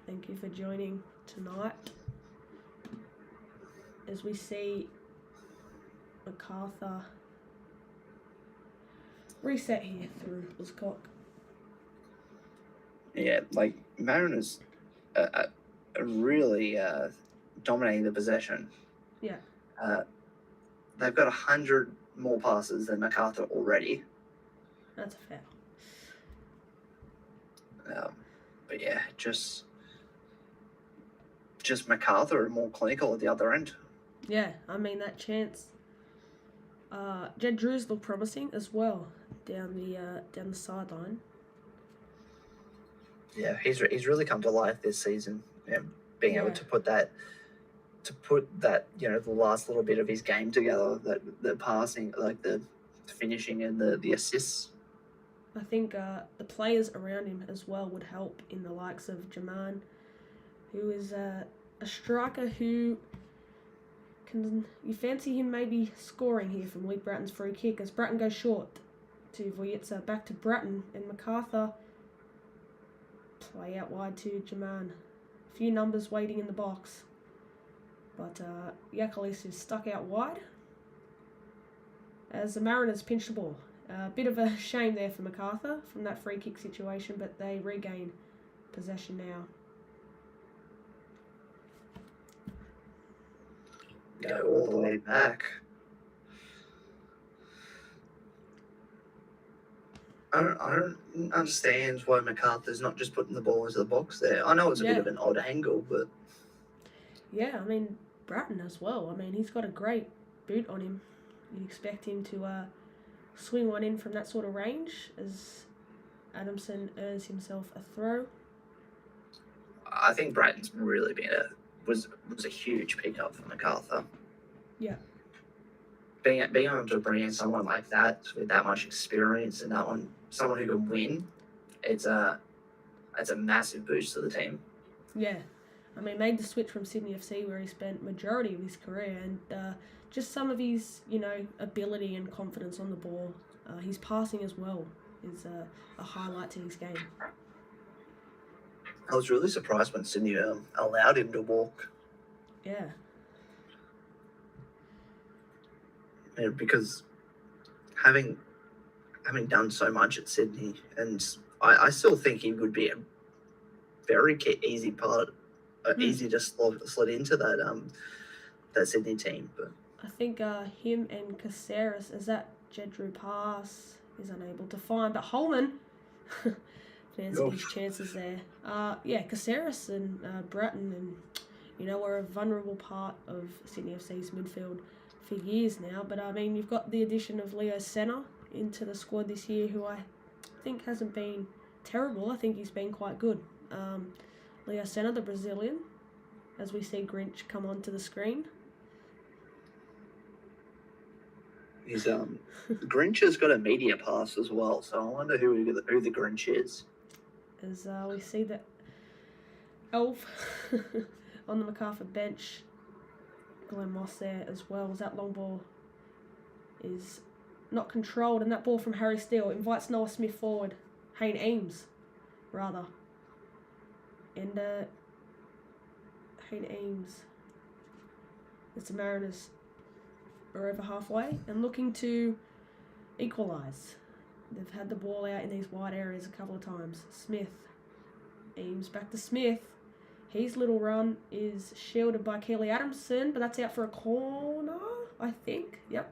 Thank you for joining tonight." As we see MacArthur reset here through Luscock. Yeah, like Mariners are really dominating the possession. Yeah. They've got 100 more passes than MacArthur already. That's a fair. But yeah, just MacArthur are more clinical at the other end. Yeah, I mean that chance. Jed Drews look promising as well down the sideline. Yeah, he's really come to life this season. Yeah, being able to put that, the last little bit of his game together, the passing, like the finishing and the assists. I think the players around him as well would help, in the likes of Jaman, who is a striker who you fancy him maybe scoring here from Luke Bratton's free kick, as Bratton goes short to Vujitsa, back to Bratton, and MacArthur play out wide to Jaman. A few numbers waiting in the box, but Yakalis is stuck out wide as the Mariners pinch the ball. A bit of a shame there for MacArthur from that free kick situation, but they regain possession now. Go all the way back. I don't understand why MacArthur's not just putting the ball into the box there. I know it's a bit of an odd angle, but... Yeah, I mean, Bratton as well. I mean, he's got a great boot on him. You'd expect him to swing one in from that sort of range as Adamson earns himself a throw. I think Bratton's really been was a huge pickup for MacArthur. Yeah. Being able to bring in someone like that with that much experience and someone who can win, it's a massive boost to the team. Yeah. I mean, made the switch from Sydney FC, where he spent majority of his career, and just some of his, ability and confidence on the ball. His passing as well is a highlight to his game. I was really surprised when Sydney allowed him to walk. Yeah. Because having done so much at Sydney, and I still think he would be a very easy easy to slot into that Sydney team. But I think him and Caceres, is that Jedru Pass is unable to find, but Holman fancied his chances there. Caceres and Bratton and were a vulnerable part of Sydney FC's midfield for years now. But I mean, you've got the addition of Leo Senna into the squad this year, who I think hasn't been terrible. I think he's been quite good. Leo Senna, the Brazilian, as we see Grinch come onto the screen. He's Grinch has got a media pass as well, so I wonder who the Grinch is. As we see the elf on the MACARTHUR bench, Glenn Moss there as well. As that long ball is not controlled, and that ball from Harry Steele invites Noah Smith forward. Hayne Ames, rather. And Hayne Ames, as the Mariners are over halfway and looking to equalise. They've had the ball out in these wide areas a couple of times. Smith, Ames back to Smith. His little run is shielded by Keely Adamson, but that's out for a corner, I think. Yep.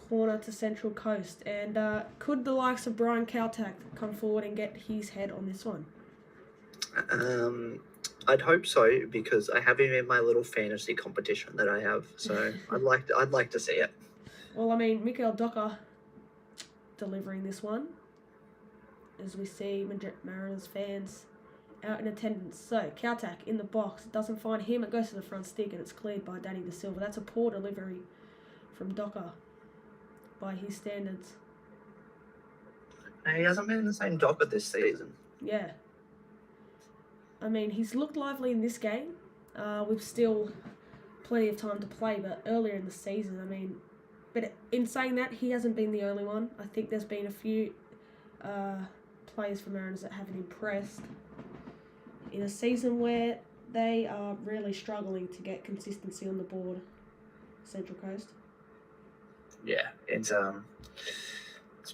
Corner to Central Coast. And could the likes of Brian Kaltak come forward and get his head on this one? I'd hope so, because I have him in my little fantasy competition that I have. So I'd like to see it. Well, I mean, Mikael Docker delivering this one, as we see Mariners fans out in attendance. So Kaltak in the box, it doesn't find him, it goes to the front stick and it's cleared by Danny De Silva. That's a poor delivery from Docker by his standards. He hasn't been in the same Docker this season. Yeah. I mean, he's looked lively in this game. We've still plenty of time to play, but earlier in the season, I mean, but in saying that, he hasn't been the only one. I think there's been a few players for Mariners that haven't impressed in a season where they are really struggling to get consistency on the board. Central Coast. Yeah, it's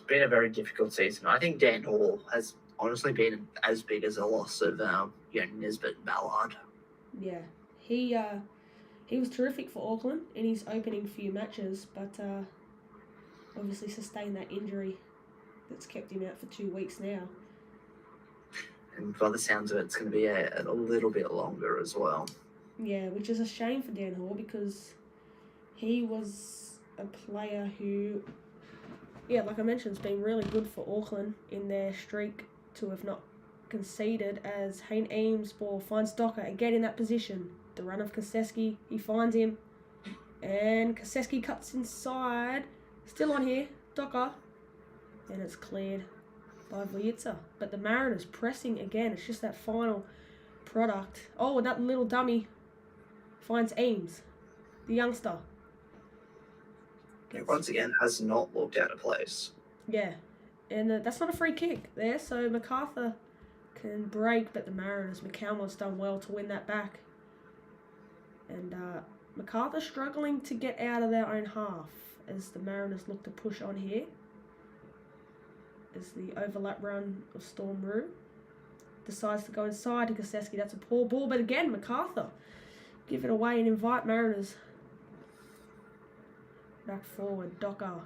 been a very difficult season. I think Dan Hall has honestly been as big as a loss of Nisbet and Ballard. Yeah, he was terrific for Auckland in his opening few matches, but obviously sustained that injury that's kept him out for 2 weeks now. And by the sounds of it, it's going to be a little bit longer as well. Yeah, which is a shame for Dan Hall, because he was a player who, like I mentioned, has been really good for Auckland in their streak to have not conceded, as Hayne Ames' ball finds Docker again in that position. The run of Koseski, he finds him, and Koseski cuts inside, still on here, Docker, and it's cleared by Vlietza. But the Mariners pressing again, it's just that final product. Oh, and that little dummy finds Ames, the youngster. Once again, has not looked out of place. Yeah, and that's not a free kick there, so MACARTHUR can break, but the Mariners, McCalmont's done well to win that back. And MACARTHUR struggling to get out of their own half as the Mariners look to push on here. As the overlap run of Storm Rue decides to go inside to Koseski. That's a poor ball, but again, MACARTHUR give it away and invite Mariners back forward. Docker.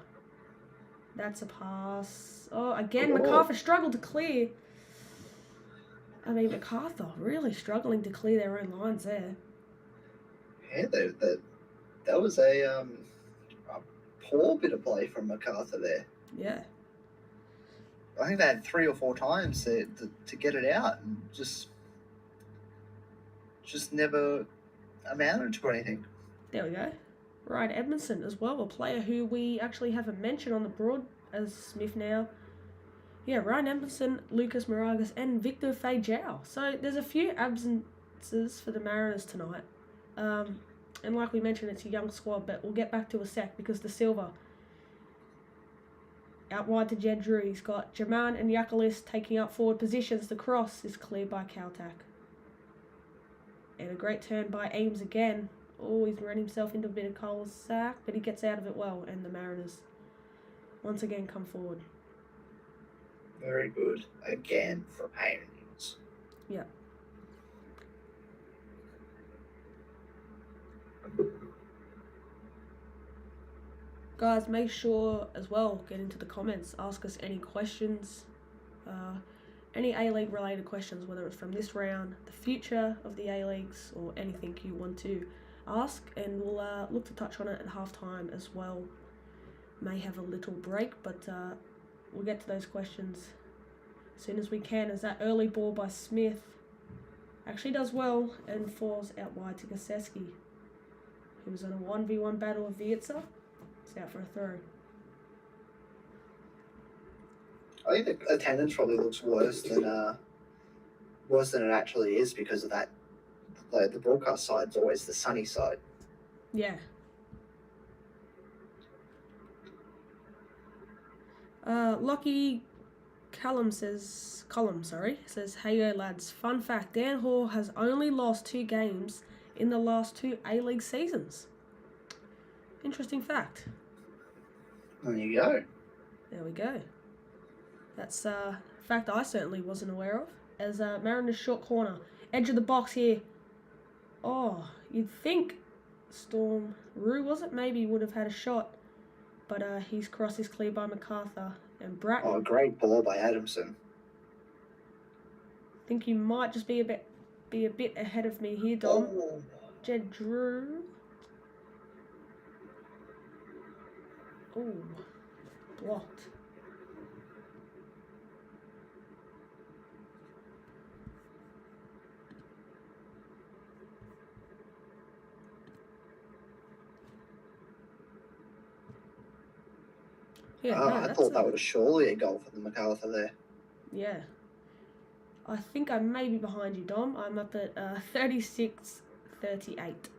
That's a pass. Oh, again, MACARTHUR struggled to clear. I mean, MACARTHUR really struggling to clear their own lines there. Yeah, that was a poor bit of play from MACARTHUR there. Yeah. I think they had 3 or 4 times to get it out, and just never amounted to anything. There we go. Ryan Edmondson as well, a player who we actually haven't mentioned on the board as Smith now. Yeah, Ryan Edmondson, Lucas Moragas, and Victor Feijao. So there's a few absences for the Mariners tonight. And like we mentioned, it's a young squad, but we'll get back to a sec, because De Silva Out wide to Jed Drew. He's got Jaman and Yakulis taking up forward positions. The cross is cleared by Kaltak. And a great turn by Ames again. Oh, he's run himself into a bit of coal sack, but he gets out of it well. And the Mariners once again come forward. Very good. Again from Ames. Yeah. Guys, make sure as well, get into the comments, ask us any questions, any A-League related questions, whether it's from this round, the future of the A-Leagues, or anything you want to ask, and we'll look to touch on it at halftime as well. May have a little break, but we'll get to those questions as soon as we can, as that early ball by Smith actually does well and falls out wide to Gaseski, who was on a 1v1 battle with Vietza. It's out for a throw. I think the attendance probably looks worse than it actually is because of that. The broadcast side's always the sunny side. Yeah. Lockie Cullum says, "Hey lads, fun fact, Dan Hall has only lost 2 games in the last 2 A-League seasons. Interesting fact." There you go. There we go. That's a fact I certainly wasn't aware of. As Mariners short corner, edge of the box here. Oh, you'd think Storm Rue, was it? Maybe would have had a shot, but his cross is cleared by MacArthur and Bratton. Oh, great ball by Adamson. I think you might just be a bit ahead of me here, Dom. Oh. Jed Drew. Oh, blocked. Yeah, I thought that was surely a goal for the MacArthur there. Yeah. I think I may be behind you, Dom. I'm up at 36-38.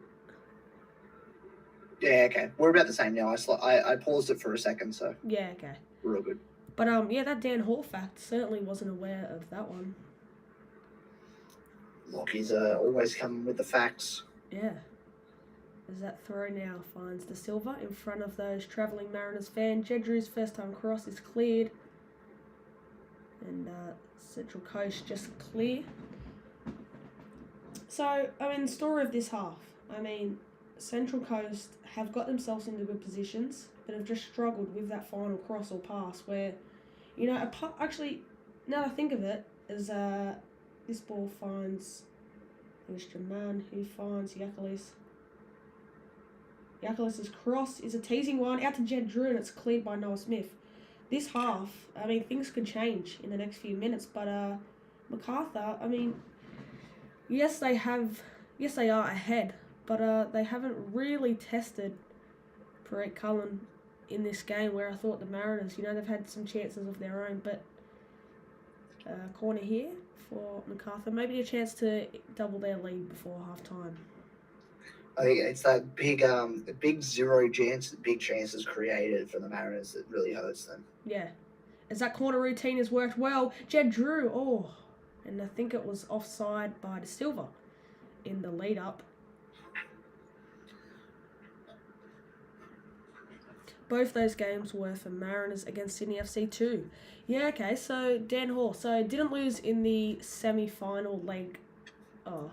Yeah, okay. We're about the same now. I paused it for a second, so. Yeah, okay. Real good. But yeah, that Dan Hall fact, certainly wasn't aware of that one. Lockie's always coming with the facts. Yeah. As that throw now finds the silver in front of those travelling Mariners fans. Jed Drew's first time cross is cleared. And Central Coast just clear. So, the story of this half. Central Coast have got themselves into good positions, but have just struggled with that final cross or pass where, actually, now that I think of it, is this ball finds, I think it's Jaman who finds Yakulis. Yakulis' cross is a teasing one out to Jed Drew, and it's cleared by Noah Smith. This half, things could change in the next few minutes, but MacArthur, yes they are ahead, but they haven't really tested Parek Cullen in this game, where I thought the Mariners, they've had some chances of their own, but corner here for MacArthur, maybe a chance to double their lead before half-time. I think it's that big zero chance, big chances created for the Mariners that really hurts them. Yeah. As that corner routine has worked well, Jed Drew, and I think it was offside by De Silva in the lead-up. Both those games were for Mariners against Sydney FC too. Yeah, okay, so Dan Hall. So didn't lose in the semi-final leg 1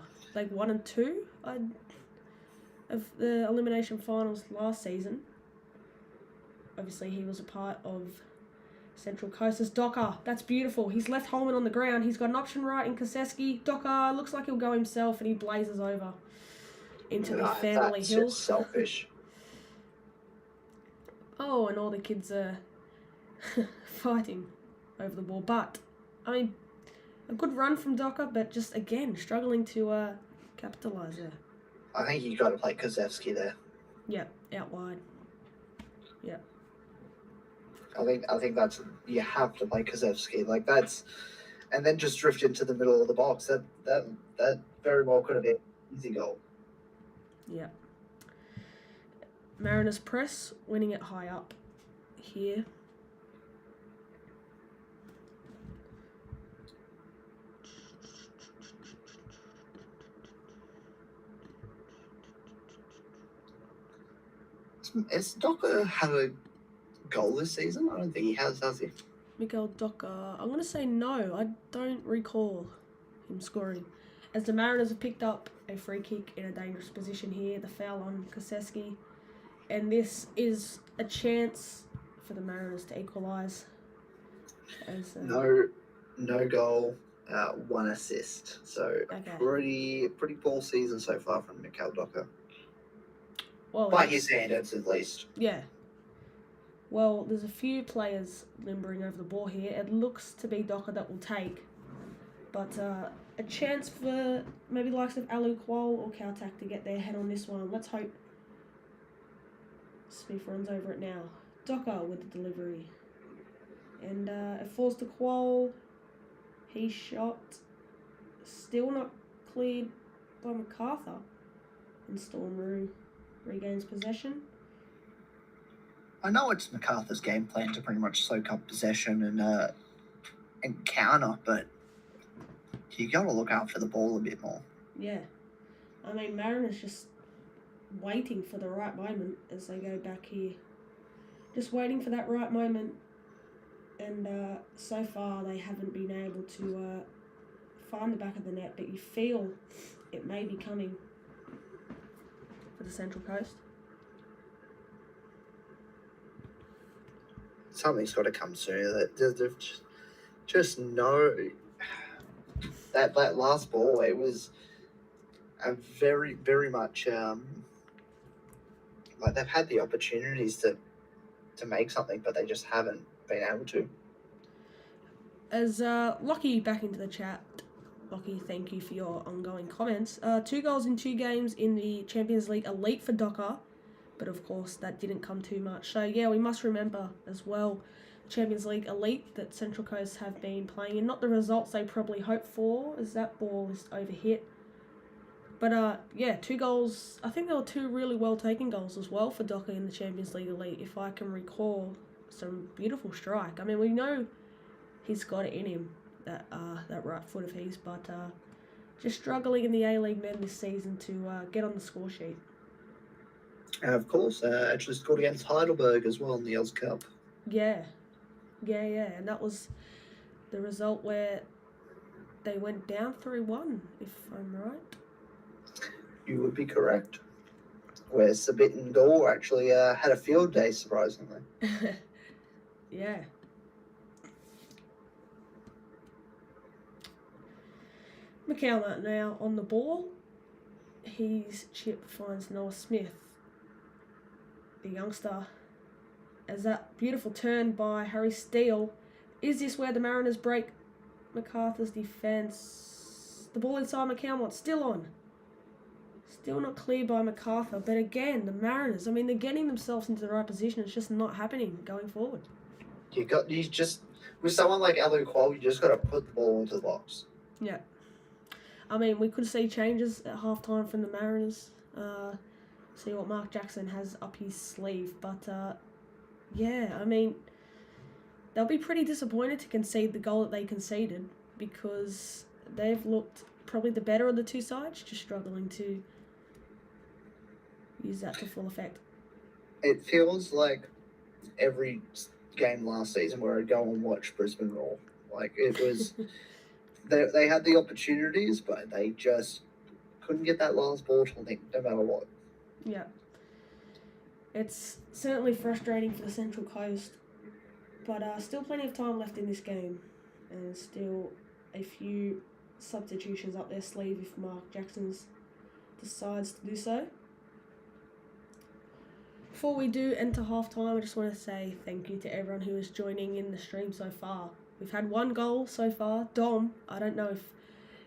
and 2 of the elimination finals last season. Obviously, he was a part of Central Coast's Docker. That's beautiful. He's left Holman on the ground. He's got an option right in Kaseski. Docker looks like he'll go himself, and he blazes over into the family hill. That's just selfish. Oh, and all the kids are fighting over the ball. But, a good run from Docker, but just, again, struggling to capitalise there. I think you got to play Kozewski there. Yeah, out wide. Yeah. I think that's, you have to play Kozewski. And then just drift into the middle of the box. That very well could have been an easy goal. Yeah. Mariners press, winning it high up here. Has Docker had a goal this season? I don't think he has he? Mikael Docker. I'm going to say no. I don't recall him scoring. As the Mariners have picked up a free kick in a dangerous position here, the foul on Koseski. And this is a chance for the Mariners to equalise. No goal, 1 assist. So okay. pretty poor season so far from Mikael Docker. Well, by his standards, at least. Yeah. Well, there's a few players limbering over the ball here. It looks to be Docker that will take. But a chance for maybe the likes of Alu Kual or Kautak to get their head on this one. Let's hope Smith runs over it now. Docker with the delivery. And it falls to Kual. He shot. Still not cleared by MacArthur. And Storm regains possession. I know it's MacArthur's game plan to pretty much soak up possession and counter, but you got to look after the ball a bit more. Yeah. I mean, Mariners just waiting for the right moment as they go back here. Just waiting for that right moment. And so far they haven't been able to find the back of the net, but you feel it may be coming for the Central Coast. Something's got to come soon. They've just know that last ball. It was a very, very much like they've had the opportunities to make something, but they just haven't been able to. As Lockie back into the chat. Lockie, thank you for your ongoing comments. 2 goals in 2 games in the Champions League Elite for Docker. But of course, that didn't come too much. So yeah, we must remember as well, Champions League Elite that Central Coast have been playing in. Not the results they probably hoped for, as that ball is overhit. But yeah, 2 goals. I think there were 2 really well taken goals as well for Docker in the Champions League Elite, if I can recall. Some beautiful strike. I mean, we know he's got it in him, that right foot of his, but just struggling in the A-League men this season to get on the score sheet. And of course, actually scored against Heidelberg as well in the Oz Cup. Yeah. And that was the result where they went down 3-1, if I'm right. You would be correct. Where Sabit and Gore actually had a field day, surprisingly. Yeah. McCallum now on the ball. His chip finds Noah Smith, the youngster, as that beautiful turn by Harry Steele. Is this where the Mariners break MacArthur's defence? The ball inside McCallum, still on. Still not cleared by MacArthur, but again, the Mariners, I mean, they're getting themselves into the right position. It's just not happening going forward. You just, with someone like Alu Kual, you just got to put the ball into the box. Yeah. I mean, we could see changes at halftime from the Mariners. See what Mark Jackson has up his sleeve. But, yeah, I mean, they'll be pretty disappointed to concede the goal that they conceded because they've looked probably the better of the 2 sides, just struggling to use that to full effect. It feels like every game last season where I'd go and watch Brisbane Roar. Like, it was... They had the opportunities, but they just couldn't get that last ball to link, no matter what. Yeah. It's certainly frustrating for the Central Coast, but still plenty of time left in this game, and still a few substitutions up their sleeve if Mark Jackson decides to do so. Before we do enter halftime, I just want to say thank you to everyone who is joining in the stream so far. We've had 1 goal so far. Dom, I don't know if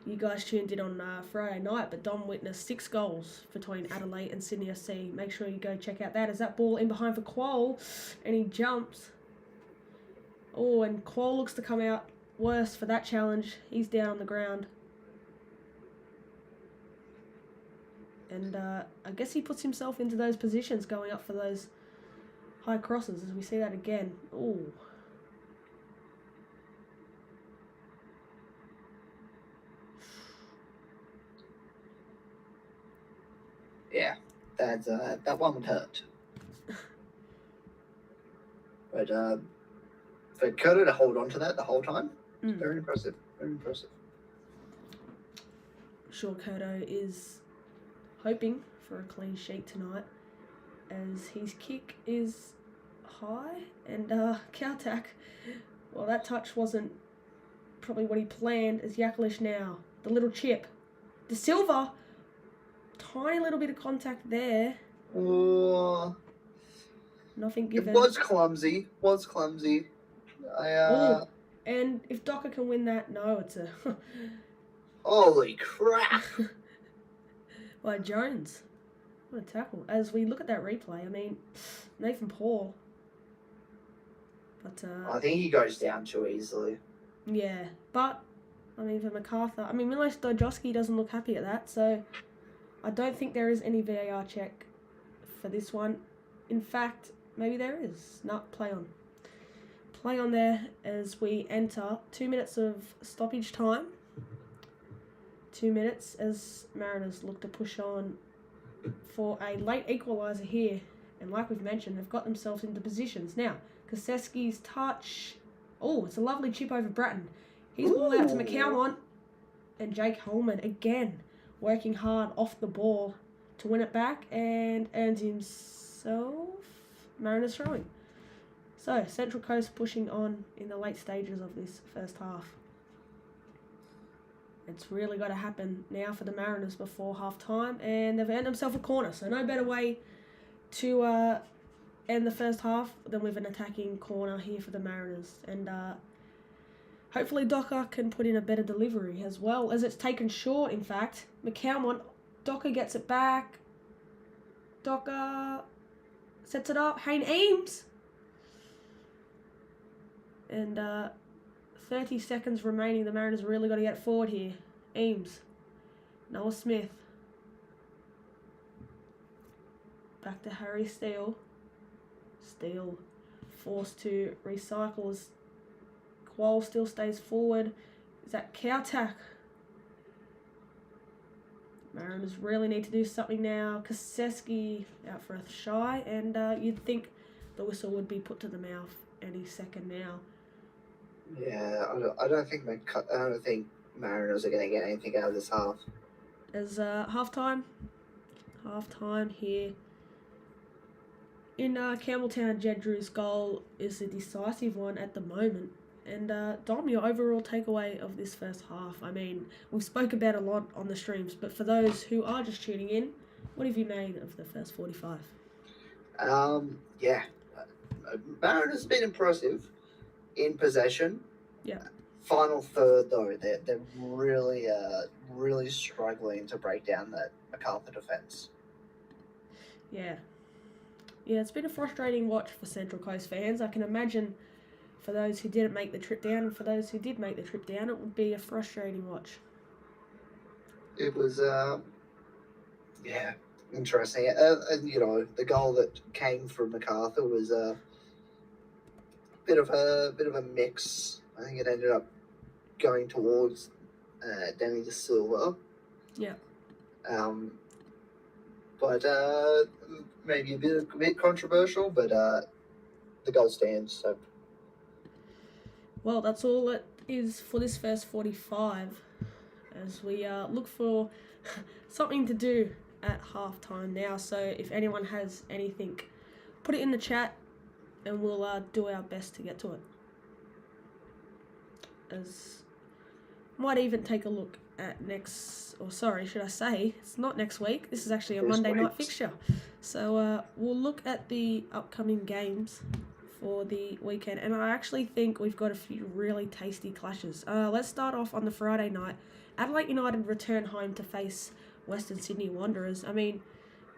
you guys tuned in on Friday night, but Dom witnessed 6 goals between Adelaide and Sydney FC. Make sure you go check out that. As that ball in behind for Kual, and he jumps. Oh, and Kual looks to come out worse for that challenge. He's down on the ground. And I guess he puts himself into those positions going up for those high crosses as we see that again. Oh. Yeah, that one would hurt. But for Curto to hold on to that the whole time, Mm. very impressive. Very impressive. Sure, Curto is hoping for a clean sheet tonight, as his kick is high and Kautak. Well, that touch wasn't probably what he planned. As Yaklish now, the little chip, De Silva, tiny little bit of contact there. Oh, Nothing it given. was clumsy. Oh, and if Docker can win that, no, it's a Holy crap! by Jones. What a tackle. As we look at that replay, I mean, Nathan Paul. But I think he goes down too easily. yeah, but I mean for MacArthur, I mean Milos Dojowski doesn't look happy at that, so I don't think there is any VAR check for this one. In fact, maybe there is. No, play on. Play on there as we enter 2 minutes of stoppage time. 2 minutes as Mariners look to push on for a late equaliser here. And like we've mentioned, they've got themselves into positions. Now, Koseski's touch. Oh, it's a lovely chip over Bratton. He's ball out to McCowan. And Jake Holman again working hard off the ball to win it back and earns himself Mariners throwing. So, Central Coast pushing on in the late stages of this first half. It's really got to happen now for the Mariners before half-time, and they've earned themselves a corner, so no better way to end the first half than with an attacking corner here for the Mariners. And hopefully Docker can put in a better delivery as well, as it's taken short, in fact. McCowan, Docker gets it back. Docker sets it up. Hayne Eames. And 30 seconds remaining. The Mariners really got to get forward here. Eames. Noah Smith. Back to Harry Steele. Steele forced to recycle as Quoll still stays forward. Is that Kautak? Mariners really need to do something now. Koseski out for a shy, and you'd think the whistle would be put to the mouth any second now. Yeah, I don't think Mariners are going to get anything out of this half. As halftime here in Campbelltown, Jed Drew's goal is a decisive one at the moment. And Dom, your overall takeaway of this first half? I mean, we've spoke about a lot on the streams, but for those who are just tuning in, what have you made of the first 45? Yeah, Mariners has been impressive in possession. Yeah. Final third though, they're really struggling to break down that MacArthur defence. Yeah, it's been a frustrating watch for Central Coast fans. I can imagine for those who didn't make the trip down, and for those who did make the trip down, it would be a frustrating watch. It was, interesting. And the goal that came from MacArthur was a bit of a mix. I think it ended up going towards Danny De Silva. Yeah. But maybe a bit controversial, but the goal stands. So. Well, that's all it is for this first 45, as we look for something to do at halftime now. So if anyone has anything, put it in the chat, and we'll do our best to get to it. As might even take a look at it's not next week. This is actually a Monday night fixture. So we'll look at the upcoming games for the weekend, and I actually think we've got a few really tasty clashes. Let's start off on the Friday night. Adelaide United return home to face Western Sydney Wanderers. I mean,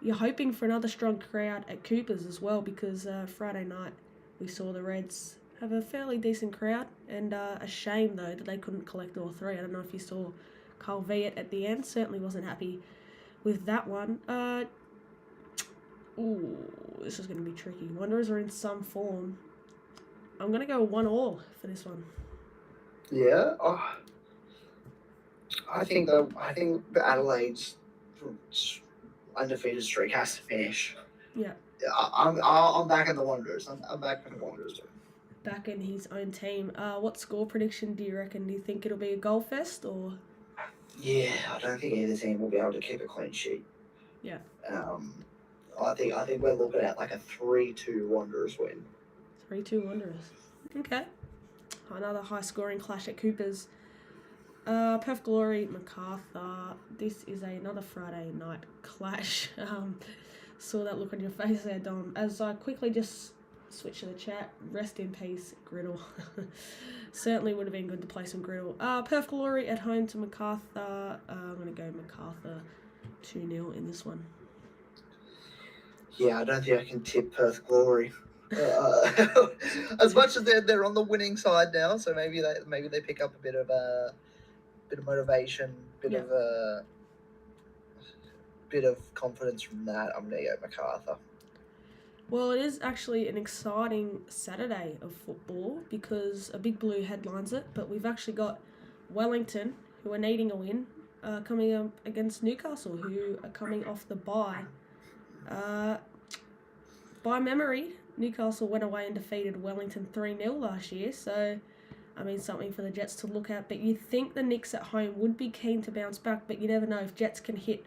you're hoping for another strong crowd at Cooper's as well, because Friday night we saw the Reds have a fairly decent crowd, and a shame though that they couldn't collect all three. I don't know if you saw Carl Viet at the end. Certainly wasn't happy with that one. This is going to be tricky. Wanderers are in some form. I'm going to go 1-1 for this one. Yeah. I think the Adelaide's undefeated streak has to finish. Yeah. I'm backing the Wanderers. I'm backing the Wanderers. backing his own team. What score prediction do you reckon? Do you think it'll be a goal fest or? Yeah, I don't think either team will be able to keep a clean sheet. Yeah. I think we're looking at like a 3-2 Wanderers win. 3-2 Wanderers. Okay. Another high-scoring clash at Coopers. Perth Glory, MacArthur. This is another Friday night clash. Saw that look on your face there, Dom. As I quickly just switch to the chat, rest in peace, Griddle. Certainly would have been good to play some Griddle. Perth Glory at home to MacArthur. I'm going to go MacArthur 2-0 in this one. Yeah, I don't think I can tip Perth Glory. As much as they're on the winning side now, so maybe they pick up a bit of motivation, bit of confidence from that. I'm gonna go MacArthur. Well, it is actually an exciting Saturday of football because a Big Blue headlines it, but we've actually got Wellington, who are needing a win, coming up against Newcastle, who are coming off the bye. By memory, Newcastle went away and defeated Wellington 3-0 last year, so, I mean, something for the Jets to look at. But you'd think the Knicks at home would be keen to bounce back, but you never know if Jets can hit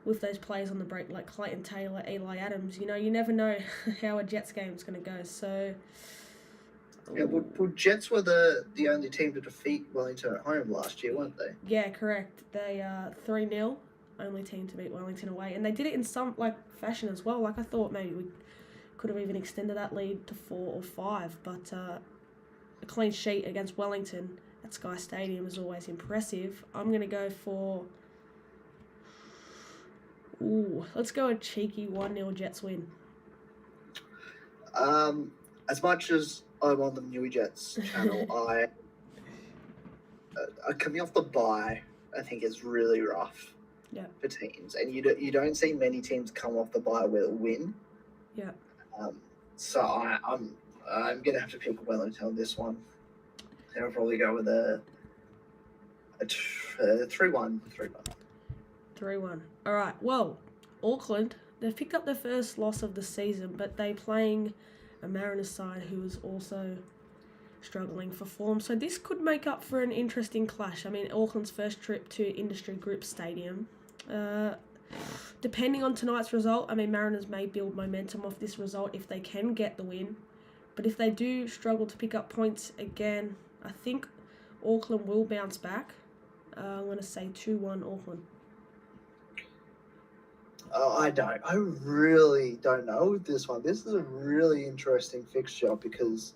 with those players on the break like Clayton Taylor, Eli Adams. You know, you never know how a Jets game's going to go, so... Yeah, well, Jets were the only team to defeat Wellington at home last year, weren't they? Yeah, correct. They 3-0, only team to beat Wellington away. And they did it in some, fashion as well. I thought maybe we could have even extended that lead to 4 or 5, but a clean sheet against Wellington at Sky Stadium is always impressive. I'm going to go for... let's go a cheeky 1-0 Jets win. As much as I'm on the Newy Jets channel, I coming off the bye, I think is really rough for teams, and you don't see many teams come off the bye with a win. Yeah. So I'm gonna have to pick Wellington on this one. And I'll probably go with a 3-1. 3-1. All right. Well, Auckland, they've picked up their first loss of the season, but they're playing a Mariners side who is also struggling for form. So this could make up for an interesting clash. I mean, Auckland's first trip to Industry Group Stadium. Depending on tonight's result, I mean, Mariners may build momentum off this result if they can get the win. But if they do struggle to pick up points again, I think Auckland will bounce back. I'm going to say 2-1 Auckland. I really don't know with this one. This is a really interesting fixture because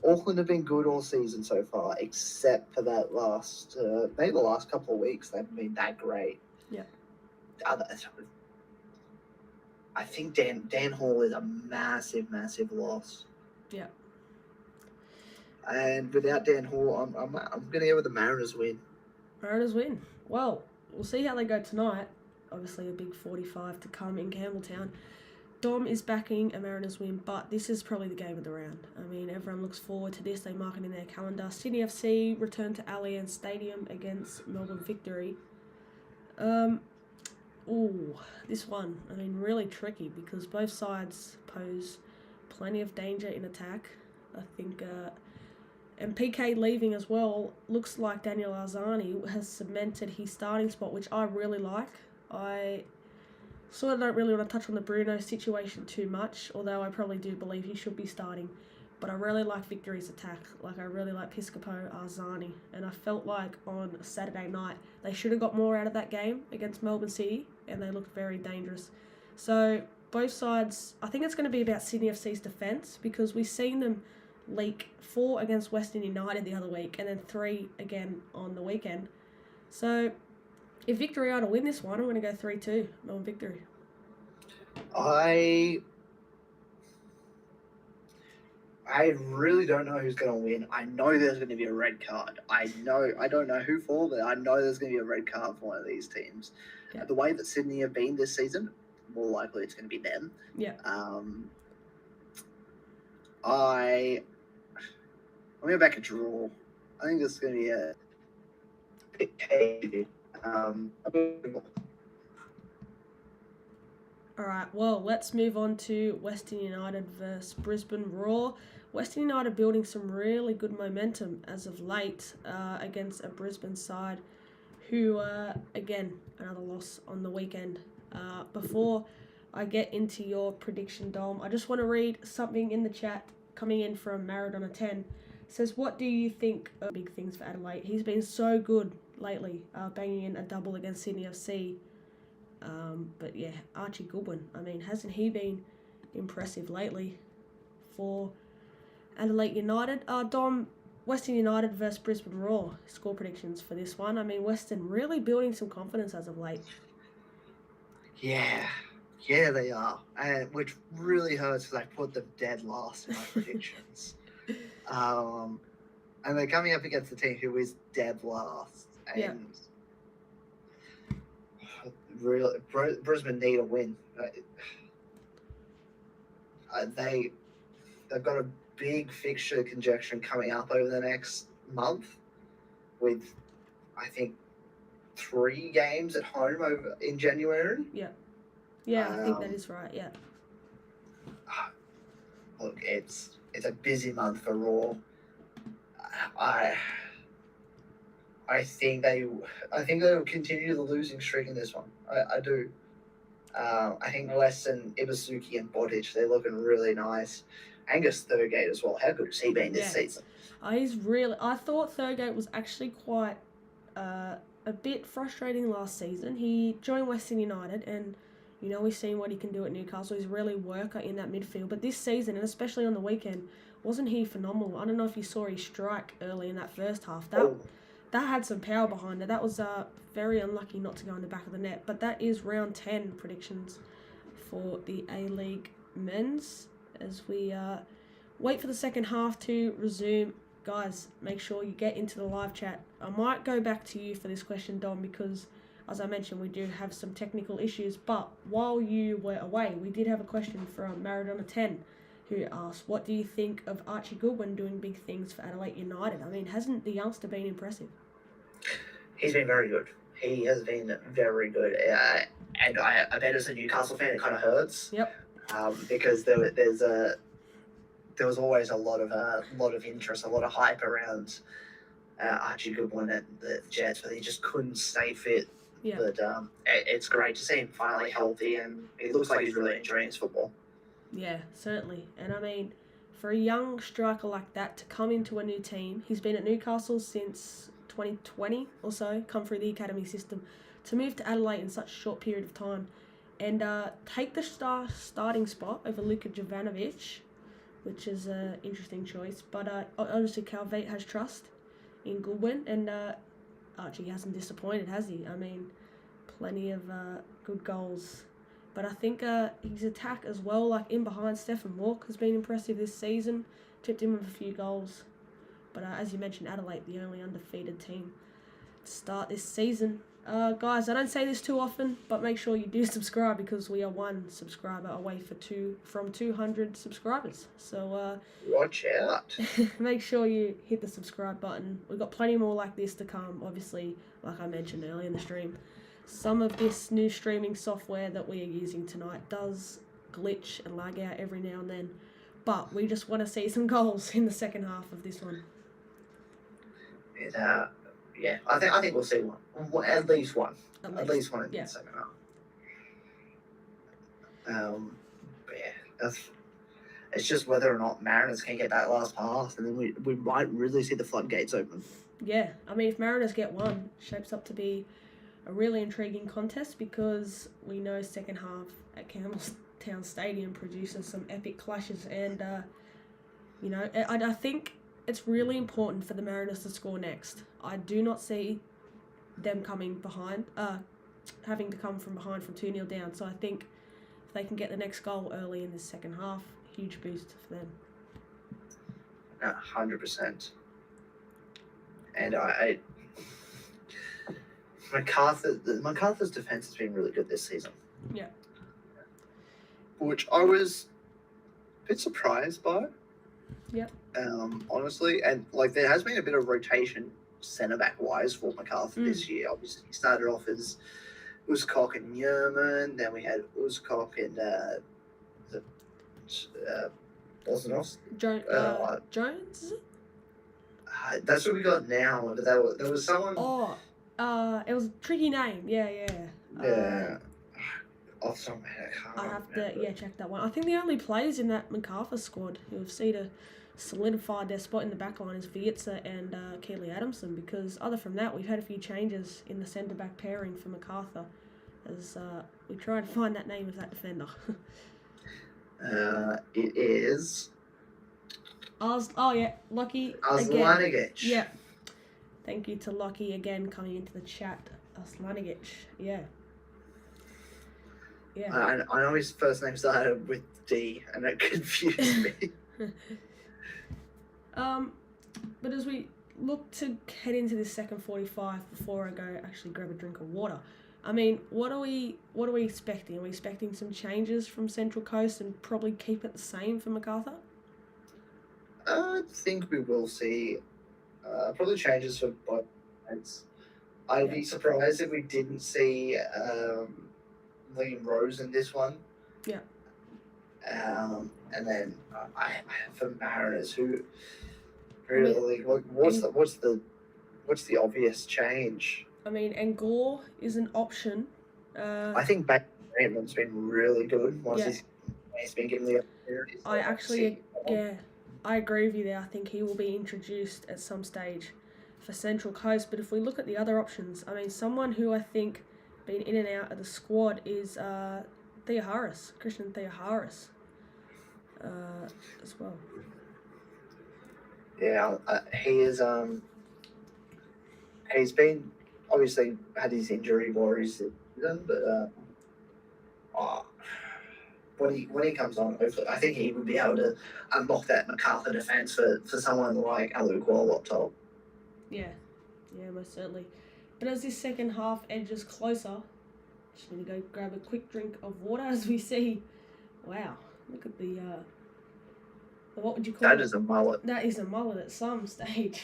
Auckland have been good all season so far, except for that maybe the last couple of weeks. They haven't been that great. Yeah. I think Dan Hall is a massive, massive loss. Yeah. And without Dan Hall, I'm going to go with the Mariners win. Mariners win. Well, we'll see how they go tonight. Obviously, a big 45 to come in Campbelltown. Dom is backing a Mariners win, but this is probably the game of the round. I mean, everyone looks forward to this. They mark it in their calendar. Sydney FC return to Allianz Stadium against Melbourne Victory. This one, I mean, really tricky because both sides pose plenty of danger in attack. I think, and PK leaving as well, looks like Daniel Arzani has cemented his starting spot, which I really like. I sort of don't really want to touch on the Bruno situation too much, although I probably do believe he should be starting. But I really like Victory's attack. I really like Piscopo, Arzani. And I felt like on Saturday night, they should have got more out of that game against Melbourne City, and they looked very dangerous. So both sides, I think it's going to be about Sydney FC's defence, because we've seen them leak 4 against Western United the other week, and then 3 again on the weekend. So if Victory are to win this one, I'm going to go 3-2, Melbourne Victory. I really don't know who's going to win. I know there's going to be a red card. I don't know who for, but I know there's going to be a red card for one of these teams. Yeah. The way that Sydney have been this season, more likely it's going to be them. Yeah. I'm going back a draw. I think this is going to be a bit cagey. All right, well, let's move on to Western United versus Brisbane Roar. Western United building some really good momentum as of late against a Brisbane side who, again, another loss on the weekend. Before I get into your prediction, Dom, I just want to read something in the chat coming in from Maradona10. It says, what do you think of big things for Adelaide? He's been so good lately, banging in a double against Sydney FC. But yeah, Archie Goodwin, I mean, hasn't he been impressive lately for Adelaide United? Dom, Western United versus Brisbane Roar, score predictions for this one. I mean, Western really building some confidence as of late. Yeah, they are, and which really hurts because I put them dead last in my predictions. And they're coming up against a team who is dead last, and really, Brisbane need a win. They've got a big fixture congestion coming up over the next month, with I think 3 games at home over in January. Yeah, I think that is right. Yeah. Look, it's a busy month for Raw. I think they will continue the losing streak in this one. I do. I think Weston, Ibusuki, and Bodic, they're looking really nice. Angus Thurgate as well. How good has he been this season? I thought Thurgate was actually quite a bit frustrating last season. He joined Western United, and we've seen what he can do at Newcastle. He's really a worker in that midfield. But this season, and especially on the weekend, wasn't he phenomenal? I don't know if you saw his strike early in that first half. That had some power behind it. That was very unlucky not to go in the back of the net. But that is round 10 predictions for the A-League men's as we wait for the second half to resume. Guys, make sure you get into the live chat. I might go back to you for this question, Dom, because as I mentioned, we do have some technical issues. But while you were away, we did have a question from Maradona10, who asked, what do you think of Archie Goodwin doing big things for Adelaide United? I mean, hasn't the youngster been impressive? He's been very good. He has been very good. And I bet as a Newcastle fan, it kind of hurts. Yep. Because there was always a lot of interest, a lot of hype around Archie Goodwin and the Jets, but he just couldn't stay fit. Yeah. But it's great to see him finally healthy, and it looks like he's really enjoying his football. Yeah, certainly. And I mean, for a young striker like that to come into a new team, he's been at Newcastle since 2020 or so, come through the academy system, to move to Adelaide in such a short period of time and take the starting spot over Luka Jovanovic, which is an interesting choice. But obviously Calvate has trust in Goodwin, and Archie hasn't disappointed, has he? I mean, plenty of good goals. But I think his attack as well, like in behind, Stephen Walk has been impressive this season. Tipped him with a few goals. But as you mentioned, Adelaide, the only undefeated team to start this season. Guys, I don't say this too often, but make sure you do subscribe because we are 1 subscriber away from 200 subscribers. So watch out. Make sure you hit the subscribe button. We've got plenty more like this to come, obviously, like I mentioned earlier in the stream. Some of this new streaming software that we are using tonight does glitch and lag out every now and then, but we just want to see some goals in the second half of this one. Yeah, I think we'll see one. At least one. At least one in the second half. But yeah, it's just whether or not Mariners can get that last pass, and then we might really see the floodgates open. Yeah, I mean, if Mariners get one, it shapes up to be a really intriguing contest because we know second half at Campbelltown Stadium produces some epic clashes, and I think it's really important for the Mariners to score next. I do not see them coming behind, having to come from behind from 2-0 down. So I think if they can get the next goal early in the second half, huge boost for them. 100%. And MacArthur's defense has been really good this season. Yeah. Which I was a bit surprised by. Yep. Honestly, and like there has been a bit of rotation centre back wise for MacArthur this year. Obviously, he started off as Uzcock and Yerman, then we had Uzcock and Orthodox. Jones, is it? That's what we got now. But there was someone. Oh, it was a tricky name. Yeah. Yeah. Off the top of my head, I can't. I have remember. to check that one. I think the only players in that MacArthur squad who have seen to solidify their spot in the back line is Vietza and Keely Adamson, because other from that we've had a few changes in the centre back pairing for MacArthur as we try to find that name of that defender. It is Lucky again. Aslanigic. Yeah. Thank you to Lucky again coming into the chat. Aslanigic. Yeah. Yeah. I know his first name started with D, and it confused me. But as we look to head into this second 45, before I go actually grab a drink of water, I mean, what are we expecting? Are we expecting some changes from Central Coast and probably keep it the same for MacArthur? I think we will see probably changes for both sides. I'd be surprised if we didn't see Liam Rose in this one. Yeah. And then for Mariners, who really what's the obvious change? I mean, Angor is an option. I think Bateman's been really good once he's been given the opportunity. I agree with you there. I think he will be introduced at some stage for Central Coast. But if we look at the other options, I mean, someone who I think been in and out of the squad is Christian Theoharis, as well. Yeah, he is. He's been obviously had his injury worries, but when he comes on, hopefully, I think he would be able to unlock that MacArthur defence for someone like Aluqual up top. Yeah, most certainly. But as this second half edges closer, just going to go grab a quick drink of water as we see. Wow, look at the what would you call it? That is a mullet. That is a mullet at some stage.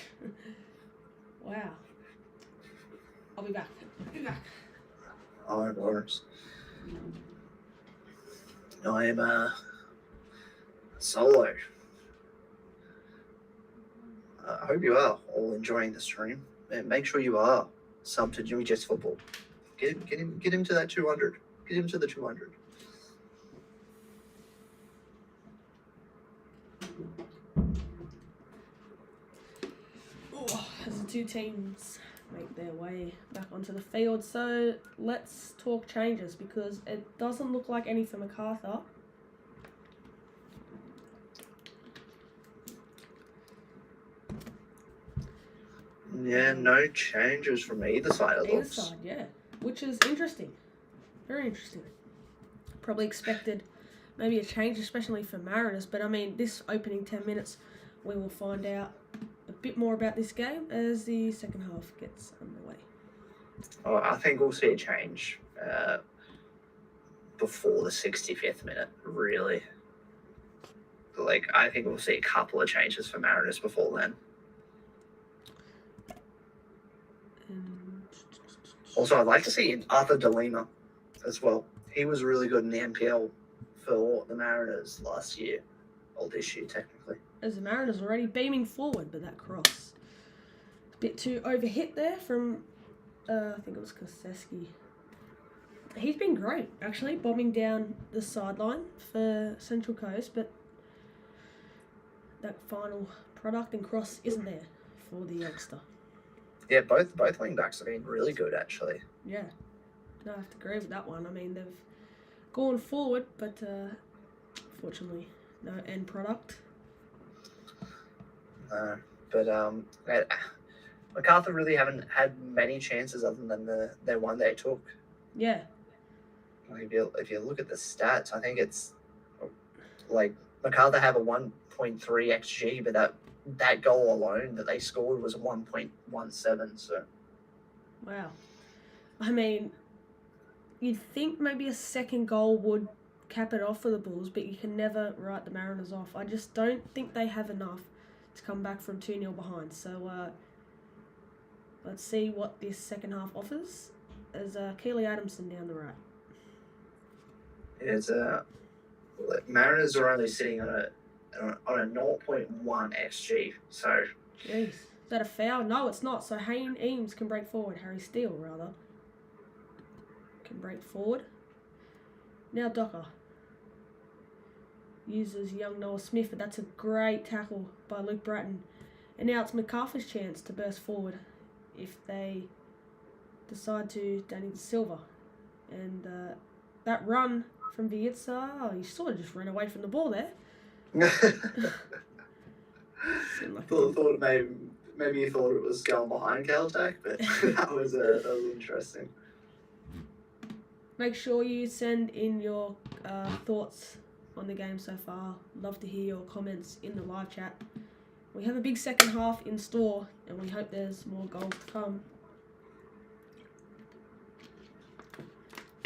Wow. I'll be back. Oh, of course. I am solo. I hope you are all enjoying the stream. And make sure you are sub to Jimmy Jets Football. Get him to that 200. Get him to the 200. As the two teams make their way back onto the field, so let's talk changes, because it doesn't look like any for MacArthur. Yeah, no changes from either side of Either side, yeah. Which is interesting. Very interesting. Probably expected maybe a change, especially for Mariners, but I mean, this opening 10 minutes, we will find out a bit more about this game as the second half gets underway. Oh, I think we'll see a change before the 65th minute, really. I think we'll see a couple of changes for Mariners before then. Also, I'd like to see Arthur DeLima as well. He was really good in the NPL for the Mariners last year, or this year technically. As the Mariners already beaming forward, but that cross a bit too overhit there from I think it was Koseski. He's been great actually, bombing down the sideline for Central Coast, but that final product and cross isn't there for the youngster. Yeah, both wing backs have been really good actually. Yeah, no, I have to agree with that one. I mean, they've gone forward, but fortunately, no end product. But MacArthur really haven't had many chances other than their one they took. Yeah. If you look at the stats, I think it's like MacArthur have a 1.3 xG, but that goal alone that they scored was a 1.17. So. Wow. I mean, you'd think maybe a second goal would cap it off for the Bulls, but you can never write the Mariners off. I just don't think they have enough to come back from 2-0 behind. So let's see what this second half offers as Keely Adamson down the right. It's Mariners are only sitting on on a 0.1 xG. So Jeez. Is that a foul? No, it's not. So Hayne Eames can break forward. Harry Steele, rather. Can break forward. Now Docker. Uses young Noah Smith, but that's a great tackle by Luke Bratton. And now it's MacArthur's chance to burst forward if they decide to Danny De Silva. And that run from Vietza, he sort of just ran away from the ball there. Seemed like thought maybe you thought it was going behind Caltech, but that was interesting. Make sure you send in your thoughts on the game so far. Love to hear your comments in the live chat. We have a big second half in store, and we hope there's more goals to come.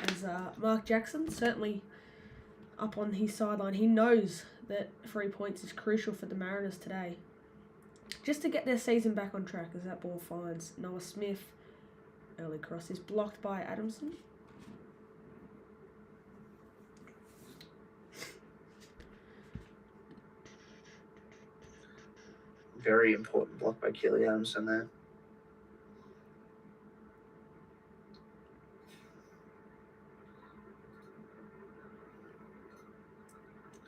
As Mark Jackson, certainly up on his sideline, he knows that 3 points is crucial for the Mariners today. Just to get their season back on track, as that ball finds Noah Smith. Early cross is blocked by Adamson. Very important block by Keely Adamson there.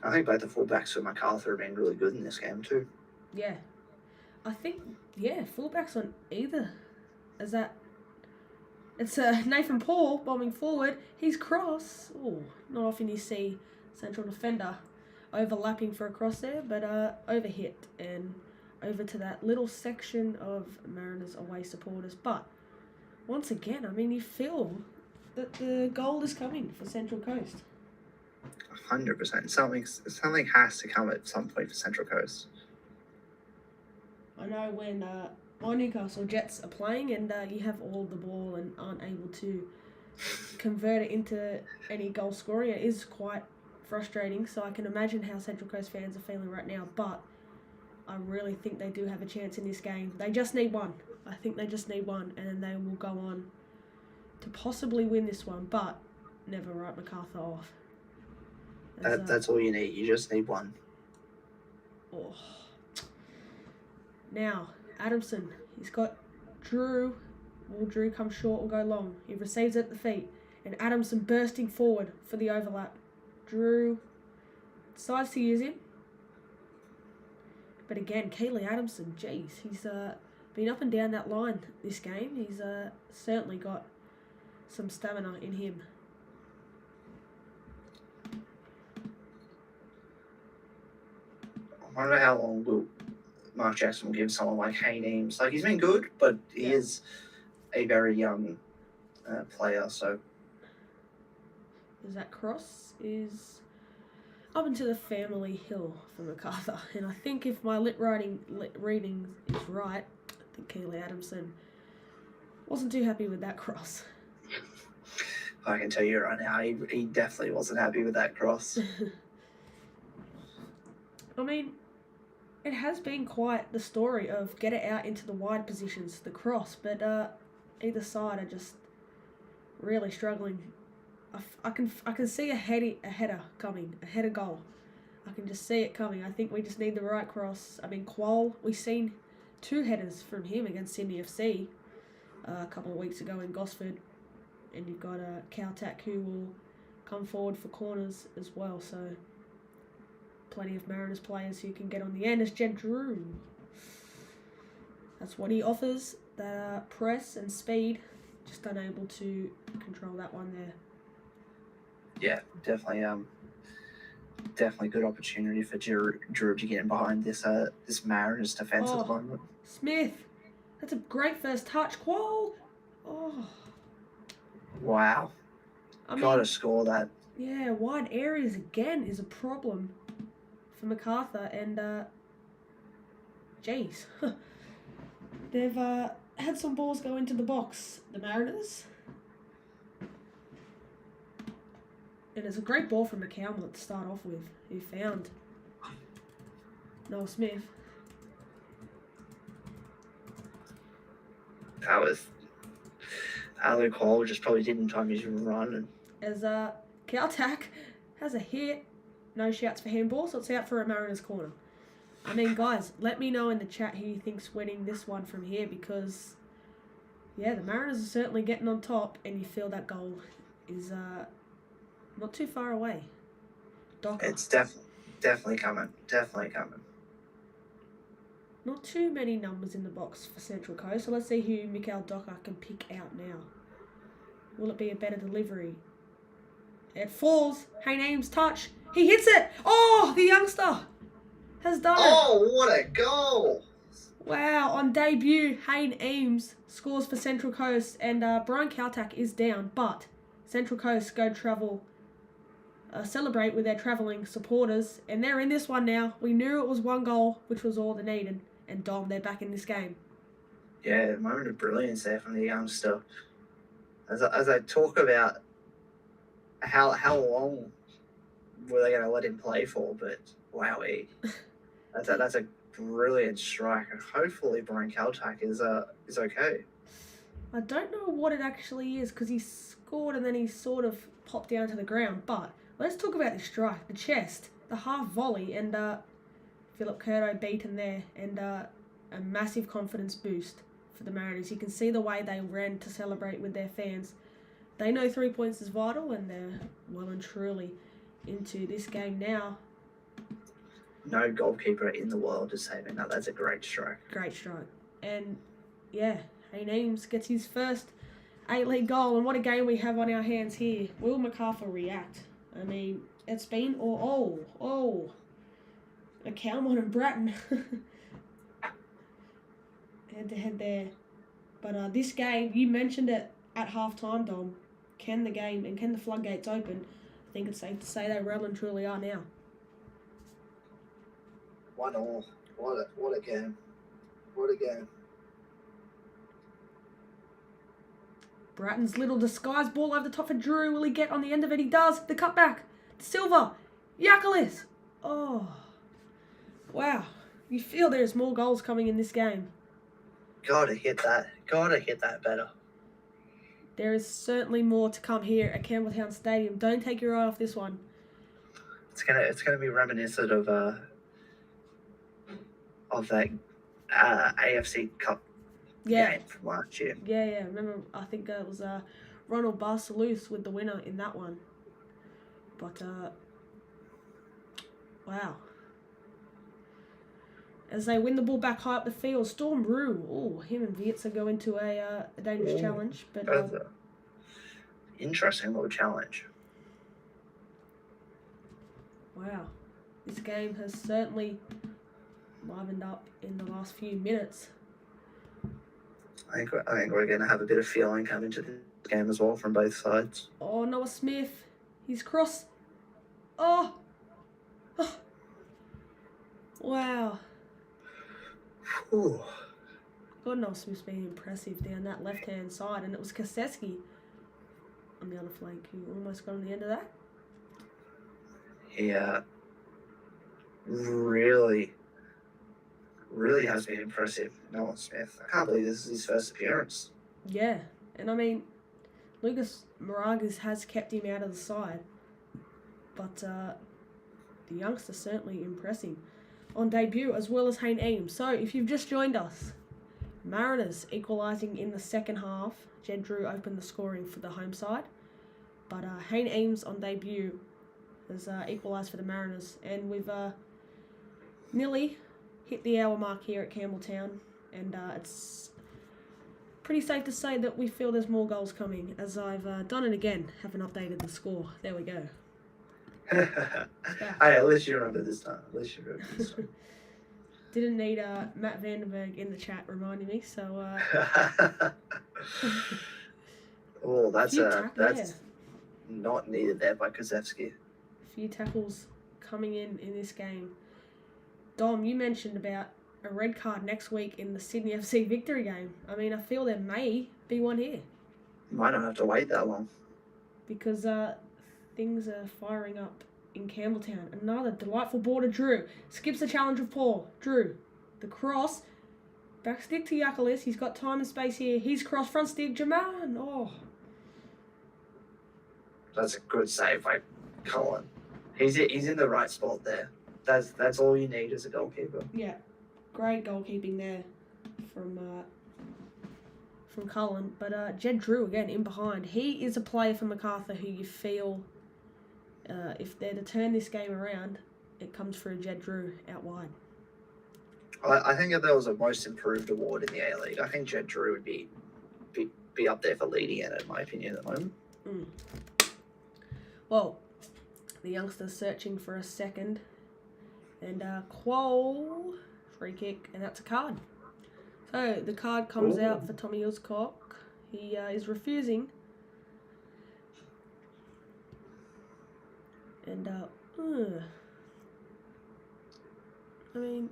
I think both the fullbacks for MacArthur have been really good in this game too. Yeah. I think, fullbacks on either. As that, it's Nathan Paul bombing forward. He's cross. Oh, not often you see central defender overlapping for a cross there, but overhit and over to that little section of Mariners away supporters. But once again, I mean, you feel that the goal is coming for Central Coast. 100%. Something has to come at some point for Central Coast. I know when my Newcastle Jets are playing and you have all the ball and aren't able to convert it into any goal scoring, it is quite frustrating. So I can imagine how Central Coast fans are feeling right now. But I really think they do have a chance in this game. They just need one. I think they just need one, and then they will go on to possibly win this one, but never write MacArthur off. That's all you need. You just need one. Oh. Now, Adamson. He's got Drew. Will Drew come short or go long? He receives it at the feet. And Adamson bursting forward for the overlap. Drew decides to use him. But again, Keely Adamson, geez, he's been up and down that line this game. He's certainly got some stamina in him. I wonder how long will Mark Jackson will give someone like Hayne Eames. Like, he's been good, but he is a very young player, so... As that cross is up into the family hill for MacArthur. And I think if my lit reading is right, I think Keely Adamson wasn't too happy with that cross. I can tell you right now, he definitely wasn't happy with that cross. I mean, it has been quite the story of get it out into the wide positions, the cross, but either side are just really struggling. I can see a header coming, a header goal. I can just see it coming. I think we just need the right cross. I mean, Quoll, we've seen 2 headers from him against Sydney FC a couple of weeks ago in Gosford. And you've got Caltac who will come forward for corners as well. So plenty of Mariners players who can get on the end as Jed Drew. That's what he offers, that press and speed. Just unable to control that one there. Yeah, definitely good opportunity for Drew to get in behind this Mariners defense at the moment. Smith, that's a great first touch. Quoll. Oh. Wow. Gotta score that. Yeah, wide areas again is a problem for MacArthur, and geez, they've had some balls go into the box, the Mariners. And it's a great ball from McCalmont to start off with, who found Noel Smith. That was Luke Hall just probably didn't time his run. And as Caltac has a hit. no shouts for handball, so it's out for a Mariners corner. I mean, guys, let me know in the chat who you think's winning this one from here, because, yeah, the Mariners are certainly getting on top, and you feel that goal is not too far away. Docker. It's definitely coming. Definitely coming. Not too many numbers in the box for Central Coast, so let's see who Mikael Docker can pick out now. Will it be a better delivery? It falls. Hayne Ames touch. He hits it. Oh, the youngster has done it. Oh, what a goal! Wow, on debut, Hayne Ames scores for Central Coast, and Brian Kaltak is down, but Central Coast go celebrate with their travelling supporters, and they're in this one now. We knew it was one goal, which was all they needed, and Dom, they're back in this game. Yeah, moment of brilliance there from the youngster. As I talk about how long were they going to let him play for, but wowee, that's a brilliant strike, and hopefully Brian Kaltak is okay. I don't know what it actually is, because he scored and then he sort of popped down to the ground, but let's talk about the strike, the chest, the half volley, and Philip Curto beaten there, and a massive confidence boost for the Mariners. You can see the way they ran to celebrate with their fans. They know 3 points is vital, and they're well and truly into this game now. No goalkeeper in the world is saving that. That's a great strike. Great strike. And, yeah, Hayne Ames gets his first A-League goal, and what a game we have on our hands here. Will MacArthur react? I mean, it's been... Oh. A Calmon and Bratton. Head-to-head there. But this game, you mentioned it at half-time, Dom. Can the floodgates open? I think it's safe to say they well and truly are now. 1-1. What a game. What a game. Bratton's little disguise ball over the top for Drew. Will he get on the end of it? He does. The cutback. Silva. Yakulis. Oh. Wow. You feel there's more goals coming in this game. Gotta hit that better. There is certainly more to come here at Campbelltown Stadium. Don't take your eye off this one. It's gonna be reminiscent of that AFC Cup game from last year. Yeah. Remember, I think it was Ronald Barcelus with the winner in that one. But, wow. As they win the ball back high up the field, Storm Brew. Oh, him and Vietz are going to a dangerous challenge. But that's an interesting little challenge. Wow. This game has certainly livened up in the last few minutes. I think we're going to have a bit of feeling coming to this game as well from both sides. Oh, Noah Smith. He's cross. Oh. Wow. Whew. God, Noah Smith's been impressive down that left-hand side, and it was Kaseski on the other flank who almost got on the end of that. Yeah. Really has been impressive, Noah Smith. I can't believe this is his first appearance. Yeah, and I mean, Lucas Moragas has kept him out of the side, but the youngster's certainly impressing on debut, as well as Hayne Ames. So, if you've just joined us, Mariners equalising in the second half. Jed Drew opened the scoring for the home side, but Hayne Ames on debut has equalised for the Mariners, and we've nearly hit the hour mark here at Campbelltown, and it's pretty safe to say that we feel there's more goals coming, as I've done it again, haven't updated the score. There we go. Hey, at least you remember this time. Didn't need Matt Vandenberg in the chat reminding me, so... Oh, that's not needed there by Kozewski. A few tackles coming in this game. Dom, you mentioned about a red card next week in the Sydney FC victory game. I mean, I feel there may be one here. Might not have to wait that long. Because things are firing up in Campbelltown. Another delightful ball to Drew. Skips the challenge of Paul. Drew, the cross. Back stick to Yakulis. He's got time and space here. He's cross front stick. Jaman. Oh. That's a good save by Colin. He's in the right spot there. That's all you need as a goalkeeper. Yeah, great goalkeeping there from Cullen. But Jed Drew again in behind. He is a player for MacArthur who you feel if they're to turn this game around, it comes through Jed Drew out wide. I think if there was a most improved award in the A League, I think Jed Drew would be up there for leading it, in my opinion, at the moment. Well, the youngster's searching for a second, and Quoll free kick, and that's a card. So the card comes out for Tommy Uscock. He is refusing, and I mean,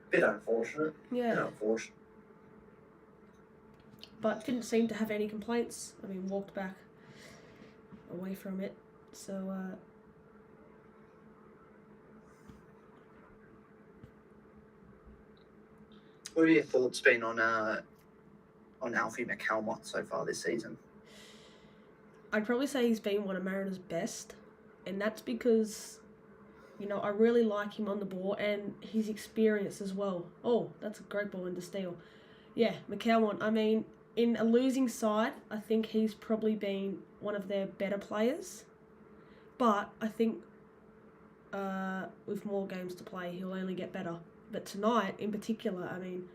bit unfortunate. yeah. Bit unfortunate. But didn't seem to have any complaints. I mean, walked back away from it. So, what have your thoughts been on Alfie McCalmont so far this season? I'd probably say he's been one of Mariners' best. And that's because, I really like him on the ball and his experience as well. Oh, that's a great ball into steal. Yeah, McCalmont, I mean, in a losing side, I think he's probably been one of their better players. But I think with more games to play, he'll only get better. But tonight, in particular, I mean,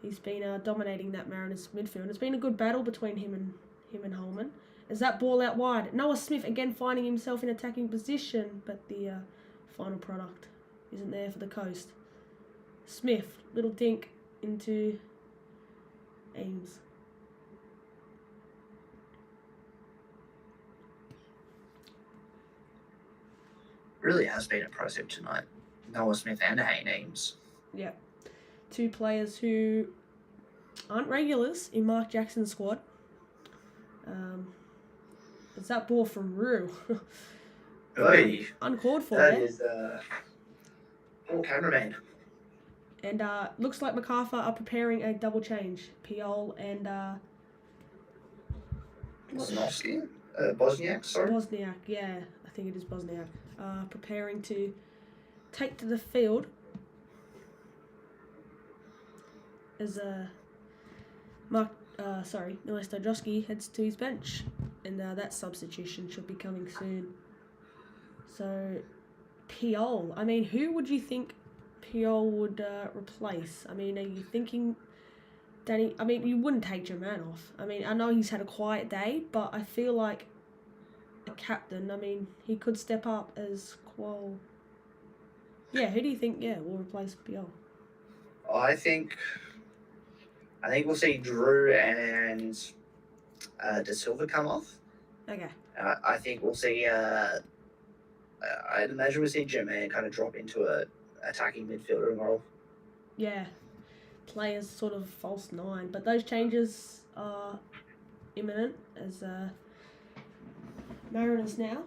he's been dominating that Mariners midfield. It's been a good battle between him and Holman. Is that ball out wide? Noah Smith again finding himself in attacking position, but the final product isn't there for the Coast. Smith, little dink into Ames. Really has been impressive tonight. Noah Smith and Hayne Ames. Yeah. Two players who aren't regulars in Mark Jackson's squad. It's that ball from Rue. Hey, uncalled for that there. is poor cameraman. And looks like MacArthur are preparing a double change. Piol and Bosniak, sorry. Bosniak, yeah, I think it is Bosniak. Preparing to take to the field as Niles Dojowski heads to his bench, and that substitution should be coming soon. So, Piol, I mean, who would you think Piol would replace? I mean, are you thinking Danny? I mean, you wouldn't take your man off. I mean, I know he's had a quiet day, but I feel like a captain, I mean, he could step up as Quoll. Yeah, who do you think, will replace Piol? I think we'll see Drew and De Silva come off. Okay. I think we'll see. I'd imagine we'll see Jermaine kind of drop into a attacking midfielder role. Yeah, players sort of false nine, but those changes are imminent as Mariners now.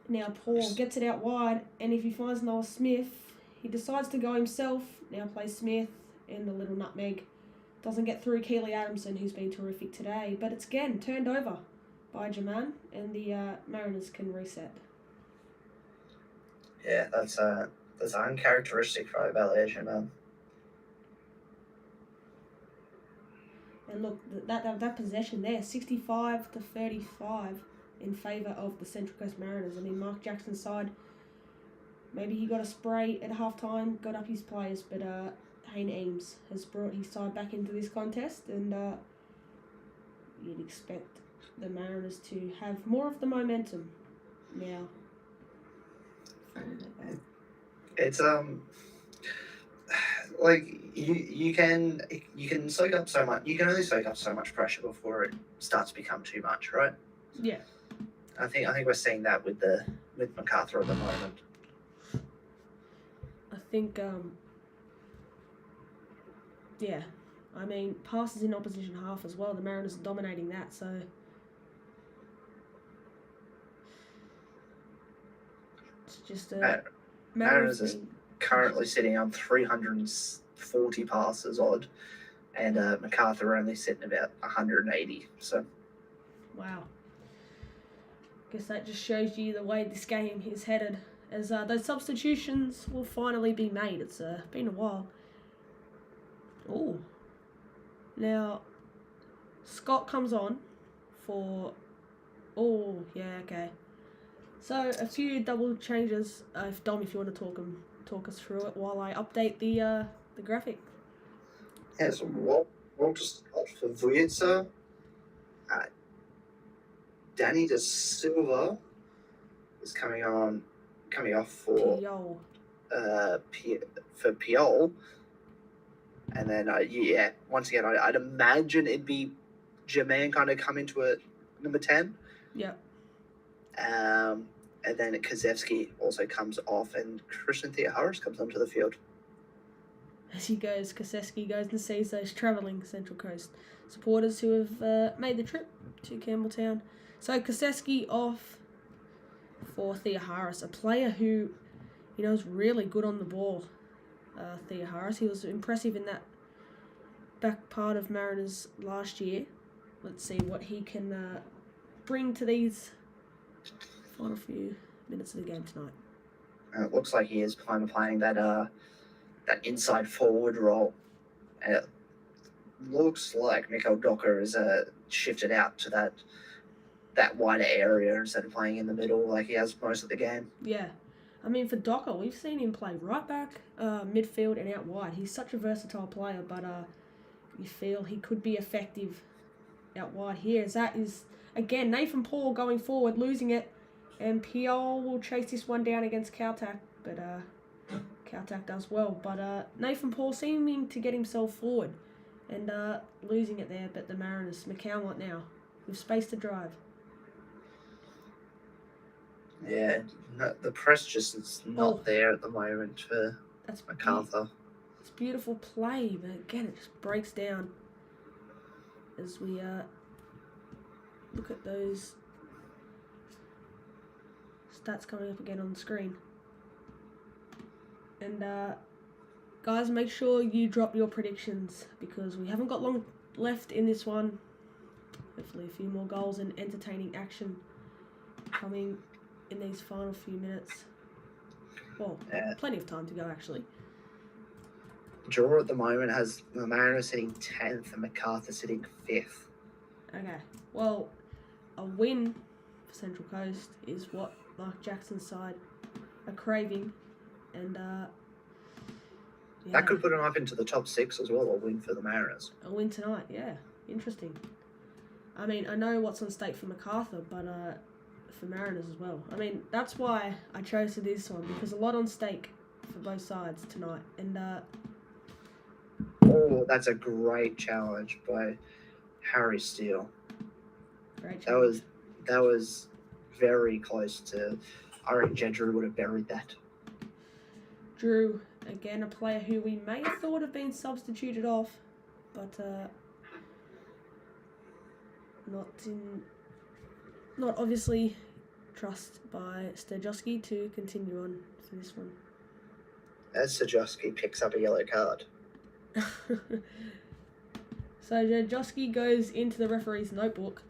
Now Paul gets it out wide, and if he finds Noah Smith, he decides to go himself. Now plays Smith in the little nutmeg. Doesn't get through Keely Adamson, who's been terrific today, but it's again turned over by Jaman, and the Mariners can reset. Yeah, that's uncharacteristic for Evaluation, man. And look, that possession there, 65-35 in favour of the Central Coast Mariners. I mean, Mark Jackson's side, maybe he got a spray at half-time, got up his players, but Hayne Ames has brought his side back into this contest, and you'd expect the Mariners to have more of the momentum now. It's like you can soak up so much. You can only soak up so much pressure before it starts to become too much, right? Yeah. I think we're seeing that with MacArthur at the moment. I think yeah. I mean, passes in opposition half as well. The Mariners are dominating that, so it's just Mariners is currently sitting on 340 passes odd, and MacArthur only sitting about 180. So, wow. guess that just shows you the way this game is headed, as those substitutions will finally be made. It's been a while. Oh, now Scott comes on for. Oh, yeah, okay. So a few double changes. If Dom, if you want to talk us through it while I update the graphic. Yeah, so we'll just start for Vujica. Danny De Silva is coming off for Yo. for Piol. And then, once again, I'd imagine it'd be Jermaine kind of come into a number 10. Yep. And then Kazewski also comes off, and Christian Theoharis comes onto the field. As he goes, Koseski goes and sees those travelling Central Coast supporters who have made the trip to Campbelltown. So Koseski off for Theoharis, a player who, is really good on the ball. Theoharis, he was impressive in that back part of Mariners last year. Let's see what he can bring to these final few minutes of the game tonight. It looks like he is kind of playing that inside forward role. And it looks like Mikael Docker is shifted out to that wider area instead of playing in the middle like he has most of the game. Yeah. I mean, for Docker, we've seen him play right back, midfield, and out wide. He's such a versatile player, but you feel he could be effective out wide here. As that is, again, Nathan Paul going forward, losing it, and Piol will chase this one down against Kautak, but Kautak does well. But Nathan Paul seeming to get himself forward and losing it there, but the Mariners, McCallum now, with space to drive. Yeah, no, the press just is not there at the moment for MacArthur. It's beautiful play, but again, it just breaks down as we look at those stats coming up again on the screen. And guys, make sure you drop your predictions because we haven't got long left in this one. Hopefully a few more goals and entertaining action coming in these final few minutes. Well, plenty of time to go actually. Draw at the moment has the Mariners sitting 10th and MacArthur sitting 5th. Okay, well, a win for Central Coast is what Mark Jackson's side are craving, and that could put them up into the top 6 as well, a win for the Mariners. A win tonight, yeah, interesting. I mean, I know what's on stake for MacArthur, but for Mariners as well. I mean, that's why I chose this one, because a lot on stake for both sides tonight. And that's a great challenge by Harry Steele. Great challenge. That was very close to. I reckon Drew would have buried that. Drew, again, a player who we may have thought have been substituted off, but not obviously trust by Stajowski to continue on for this one. As Stajowski picks up a yellow card. So Stajowski goes into the referee's notebook.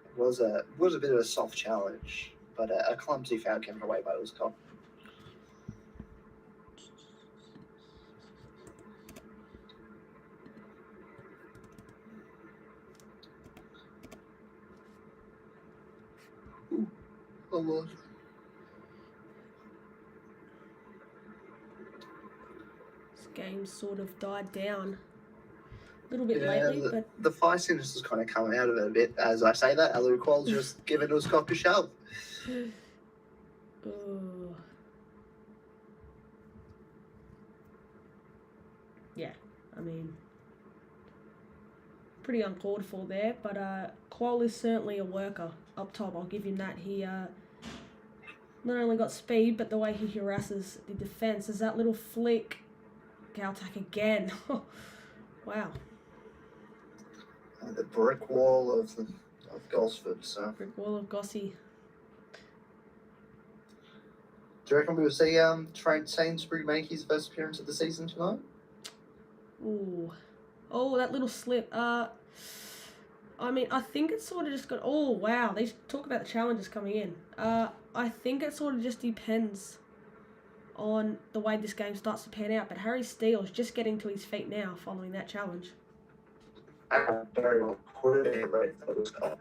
It was a bit of a soft challenge, but a clumsy foul came away by Uzkov. Almost. This game sort of died down a little bit lately, but the feistiness has kind of come out of it a bit. As I say that, Alu Qual's just giving Uzkov a shove. Oh. Yeah, I mean, pretty uncalled for there, but Qual is certainly a worker up top. I'll give him that. He not only got speed, but the way he harasses the defence. There's that little flick. Kautak again. Wow. The brick wall of Gosford. So. Brick wall of Gossie. Do you reckon we'll see Trent Sainsbury make his first appearance of the season tonight? Ooh. Oh, that little slip. I mean, I think it's sort of just got... Oh, wow. They talk about the challenges coming in. I think it sort of just depends on the way this game starts to pan out. But Harry Steele's just getting to his feet now following that challenge. I very well could have read that was gone.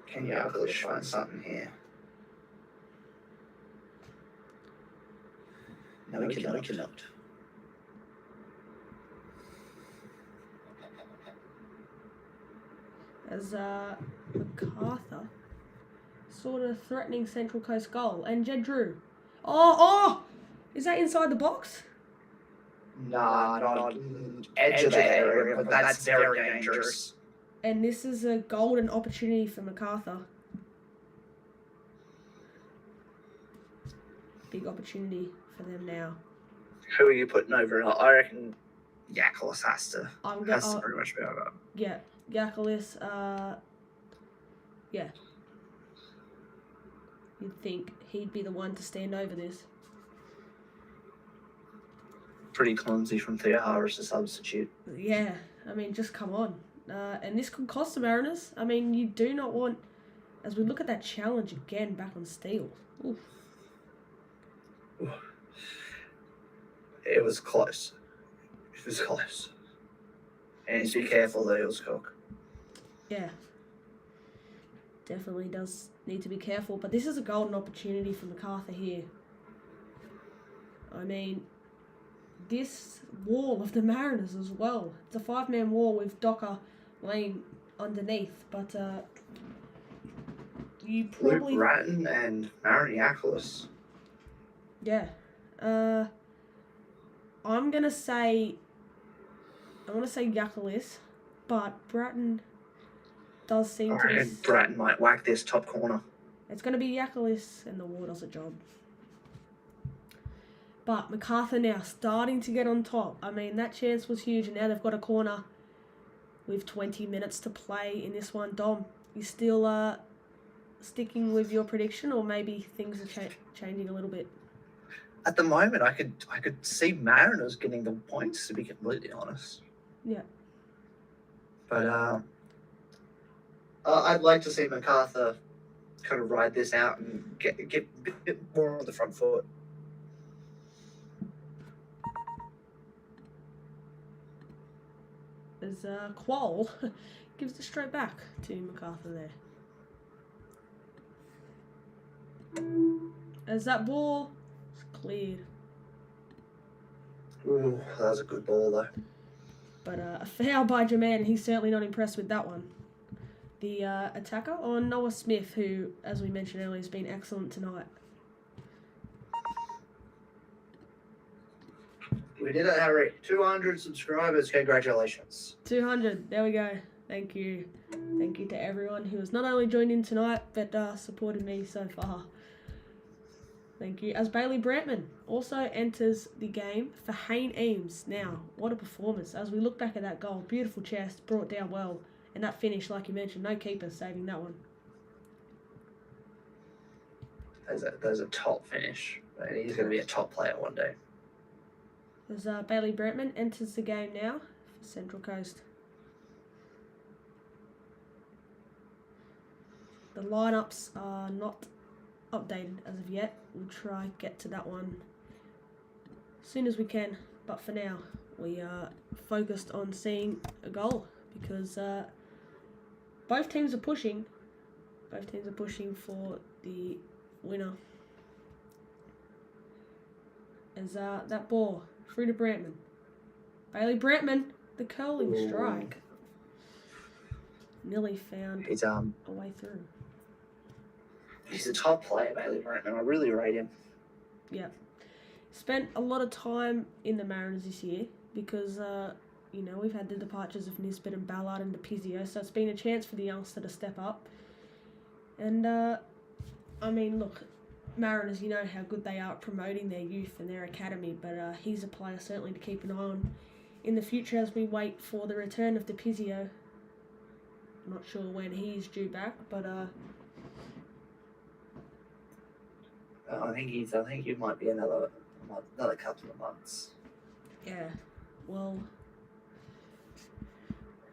Can you actually find something here? No, we cannot. As MacArthur sort of threatening Central Coast goal. And Jed Drew. Oh! Is that inside the box? Nah, not edge of the area, but that's very dangerous. And this is a golden opportunity for MacArthur. Big opportunity for them now. Who are you putting over? I reckon Yakulis has to pretty much be over. Yeah, Yakulis, yeah. You'd think he'd be the one to stand over this. Pretty clumsy from Theahara as a substitute. Yeah, I mean, just come on. And this could cost the Mariners. I mean, you do not want... As we look at that challenge again back on Steele. Oof. It was close. And be careful that he'll cook. Yeah. Definitely does need to be careful. But this is a golden opportunity for MacArthur here. I mean, this wall of the Mariners as well. It's a 5-man wall with Docker laying underneath. But you probably... Luke Bratton and Mariniakolis. Yeah. I'm going to say Yakulis, but Bratton does seem to be... And Bratton might whack this top corner. It's going to be Yakulis, and the War does a job. But MacArthur now starting to get on top. I mean, that chance was huge, and now they've got a corner with 20 minutes to play in this one. Dom, you still sticking with your prediction, or maybe things are changing a little bit? At the moment, I could see Mariners getting the points, to be completely honest. Yeah. But I'd like to see MacArthur kind of ride this out and get a bit more on the front foot. As Qual gives it straight back to MacArthur there. As that ball is cleared. Ooh, that was a good ball though. But a foul by Jermaine, he's certainly not impressed with that one. The attacker on Noah Smith, who, as we mentioned earlier, has been excellent tonight. We did it, Harry. 200 subscribers. Congratulations. 200. There we go. Thank you. Thank you to everyone who has not only joined in tonight, but supported me so far. Thank you. As Bailey Brantman also enters the game for Hayne Eames. Now, what a performance. As we look back at that goal, beautiful chest, brought down well. And that finish, like you mentioned, no keeper saving that one. There's a top finish. And he's going to be a top player one day. As Bailey Brantman enters the game now for Central Coast. The lineups are not updated as of yet. We'll try get to that one as soon as we can. But for now, we are focused on seeing a goal because both teams are pushing. Both teams are pushing for the winner. As that ball through to Brantman. Bailey Brantman, the curling strike. Nearly found a way through. He's a top player, Bailey Brantman. I really rate him. Yeah. Spent a lot of time in the Mariners this year because, we've had the departures of Nisbet and Ballard and DePizio, so it's been a chance for the youngster to step up. And, look, Mariners, you know how good they are at promoting their youth and their academy, but he's a player certainly to keep an eye on in the future as we wait for the return of DePizio. I'm not sure when he's due back, but I think he might be another couple of months. yeah. Well,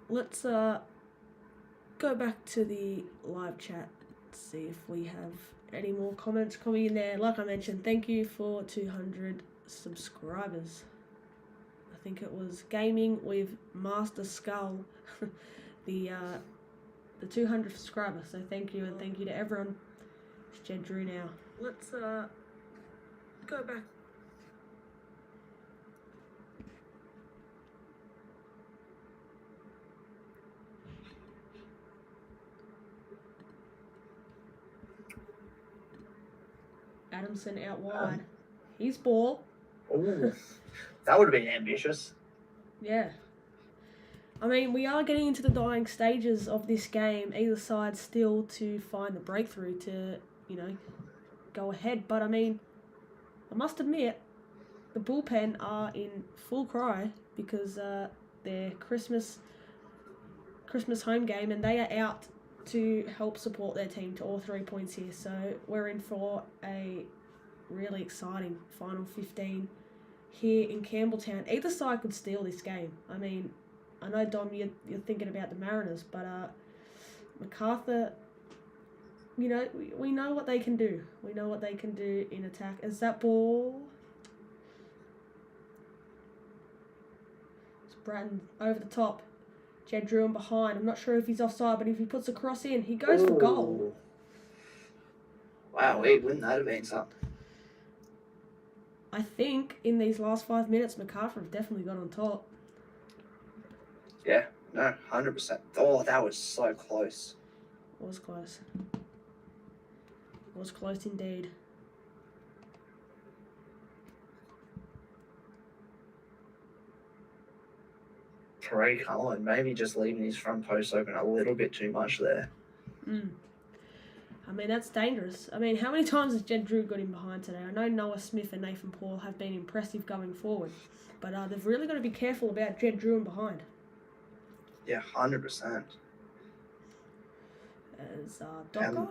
let's go back to the live chat. See if we have any more comments coming in there. Like I mentioned, thank you for 200 subscribers. I think it was Gaming with Master Skull, the 200 subscribers. So thank you, and thank you to everyone. It's Jed Drew now. Let's go back. Adamson out wide. He's ball. Oh, that would have been ambitious. Yeah. I mean, we are getting into the dying stages of this game. Either side still to find the breakthrough to, go ahead. But I mean, I must admit, the bullpen are in full cry because their Christmas home game, and they are out to help support their team to all 3 points here. So we're in for a really exciting final 15 here in Campbelltown. Either side could steal this game. I mean, I know, Dom, you're thinking about the Mariners, but MACARTHUR, we know what they can do. We know what they can do in attack. Is that ball? It's Bratton over the top. Jed Drew him behind. I'm not sure if he's offside, but if he puts a cross in, he goes for goal. Wow, wouldn't that have been something? I think in these last 5 minutes, MACARTHUR have definitely got on top. Yeah, no, 100%. Oh, that was so close. It was close. It was close indeed. Trey Cullen maybe just leaving his front post open a little bit too much there. I mean, that's dangerous. I mean, how many times has Jed Drew got in behind today? I know Noah Smith and Nathan Paul have been impressive going forward, but they've really got to be careful about Jed Drew in behind. Yeah, 100%. As Docker?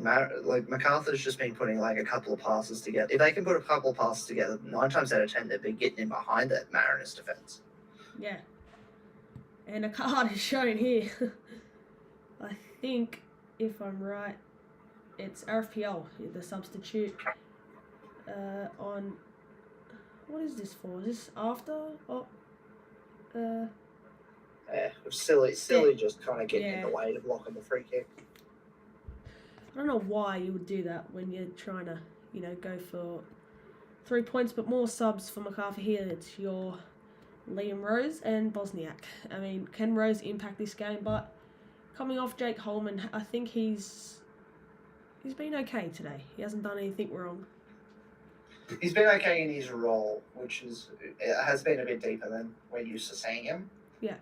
MACARTHUR's just been putting a couple of passes together. If they can put a couple of passes together, 9 times out of 10 they've been getting in behind that Mariners defense. Yeah. And a card is shown here. I think, if I'm right, it's RFPL, the substitute on... What is this for? Is this after? Yeah, silly just kind of getting in the way of blocking the free kick. I don't know why you would do that when you're trying to, go for 3 points, but more subs for MACARTHUR here. It's your Liam Rose and Bosniak. I mean, can Rose impact this game? But coming off Jake Holman, I think he's been okay today. He hasn't done anything wrong. He's been okay in his role, which has been a bit deeper than we're used to seeing him. Yeah.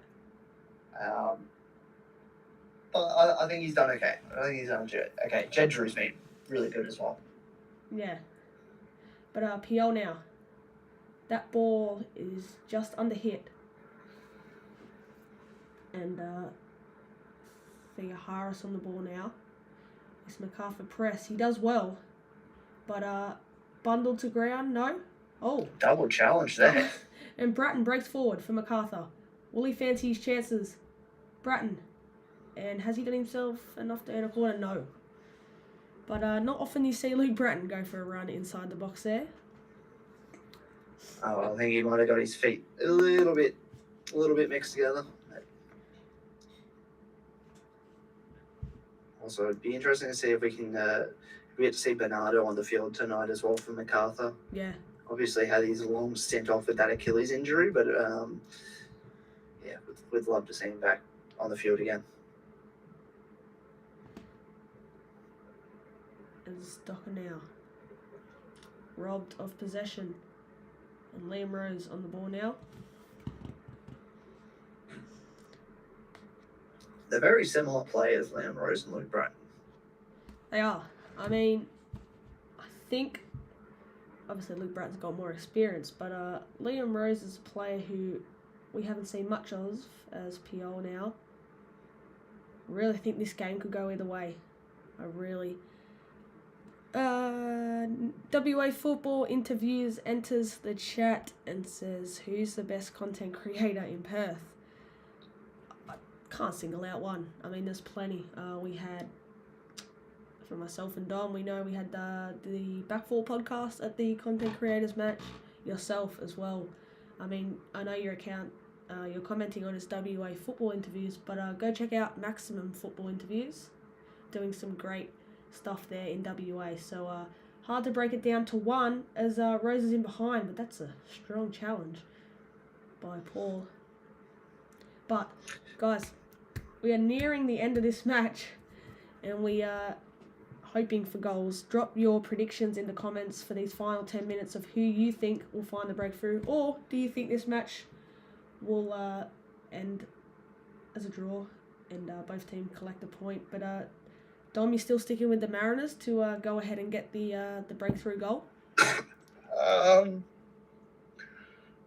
But I think he's done okay. I think he's done okay. Jed Drew's been really good as well. Yeah. But PL now. That ball is just under hit. And Thea Harris on the ball now. It's MACARTHUR press. He does well. But bundled to ground, no? Oh. Double challenge there. And Bratton breaks forward for MACARTHUR. Will he fancy his chances? Bratton. And has he done himself enough to earn a corner? No. But not often you see Luke Bratton go for a run inside the box there. Oh, I think he might have got his feet a little bit mixed together. Also, it'd be interesting to see if we can we get to see Bernardo on the field tonight as well for MACARTHUR. Yeah. Obviously had his long stint off with that Achilles injury, but yeah, we'd love to see him back on the field again. As Docker now robbed of possession, and Liam Rose on the ball now. They're very similar players, Liam Rose and Luke Bratton. They are. I mean, think, obviously Luke Bratton's got more experience, but Liam Rose is a player who we haven't seen much of as PL now. Really think this game could go either way. I really. WA Football Interviews enters the chat and says, who's the best content creator in Perth? I can't single out one. I mean, there's plenty. We had, for myself and Dom, we know we had the Backfall podcast at the Content Creators Match. Yourself as well. I mean, I know your account, you're commenting on his WA Football Interviews, but go check out Maximum Football Interviews. Doing some great stuff there in WA. So hard to break it down to one as Rose is in behind, but that's a strong challenge by Paul. But guys, we are nearing the end of this match and we are hoping for goals. Drop your predictions in the comments for these final 10 minutes of who you think will find the breakthrough, or do you think this match will end as a draw and both teams collect a point. But Dom, you still sticking with the Mariners to go ahead and get the breakthrough goal? I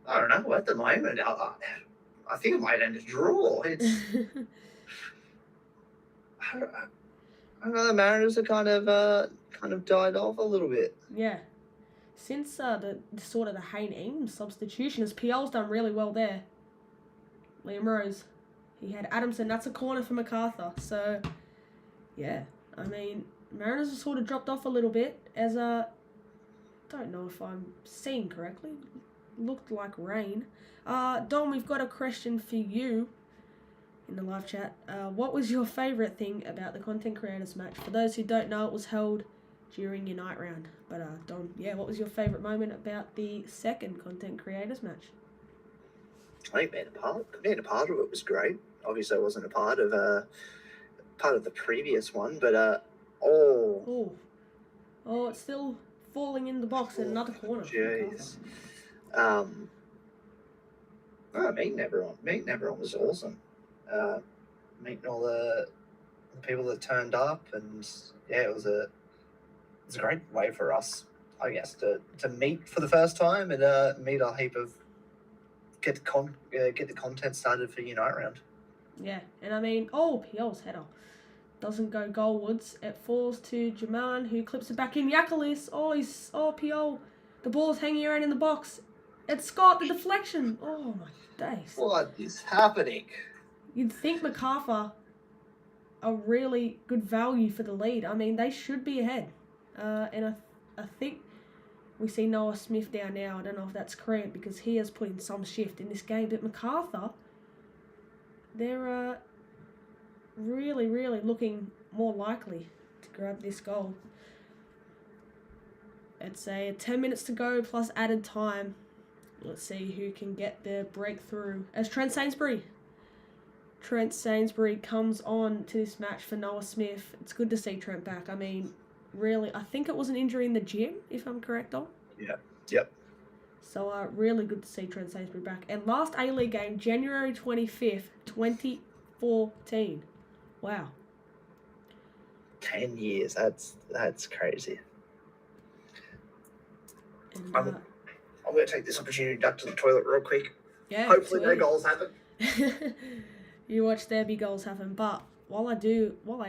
don't know. At the moment, I think it might end a draw. It's I don't know. The Mariners are kind of died off a little bit. Yeah. Since the sort of the Hayne Eames substitution, as PL's done really well there. Liam Rose, he had Adamson. That's a corner for MACARTHUR. So, yeah. I mean, Mariners have sort of dropped off a little bit as don't know if I'm seeing correctly. Looked like rain. Dom, we've got a question for you in the live chat. What was your favourite thing about the Content Creators Match? For those who don't know, it was held during your night round. But Dom, yeah, what was your favourite moment about the second Content Creators Match? I think being a part of it was great. Obviously, I wasn't a part of the previous one, but it's still falling in the box in another corner. Jeez. Meeting everyone was awesome. Meeting all the people that turned up, and yeah, it was a great way for us, I guess, to meet for the first time and meet a heap of get the content started for Unite Round. Yeah, and I mean, PL's header doesn't go goalwards. It falls to Jaman, who clips it back in. Yakalis, PL, the ball's hanging around in the box. It's Scott, the deflection. Oh my days! What is happening? You'd think MACARTHUR are really good value for the lead. I mean, they should be ahead, and I think we see Noah Smith down now. I don't know if that's correct because he has put in some shift in this game. But MACARTHUR, they're really, really looking more likely to grab this goal. It's 10 minutes to go plus added time. Let's see who can get the breakthrough. As Trent Sainsbury comes on to this match for Noah Smith. It's good to see Trent back. I mean, really, I think it was an injury in the gym, if I'm correct on. Yeah. Yep. So really good to see Trent Sainsbury back. And last A-League game, January 25th, 2014. Wow. 10 years. That's crazy. And, I'm going to take this opportunity to duck to the toilet real quick. Yeah. Hopefully no goals happen. You watch there be goals happen. But while I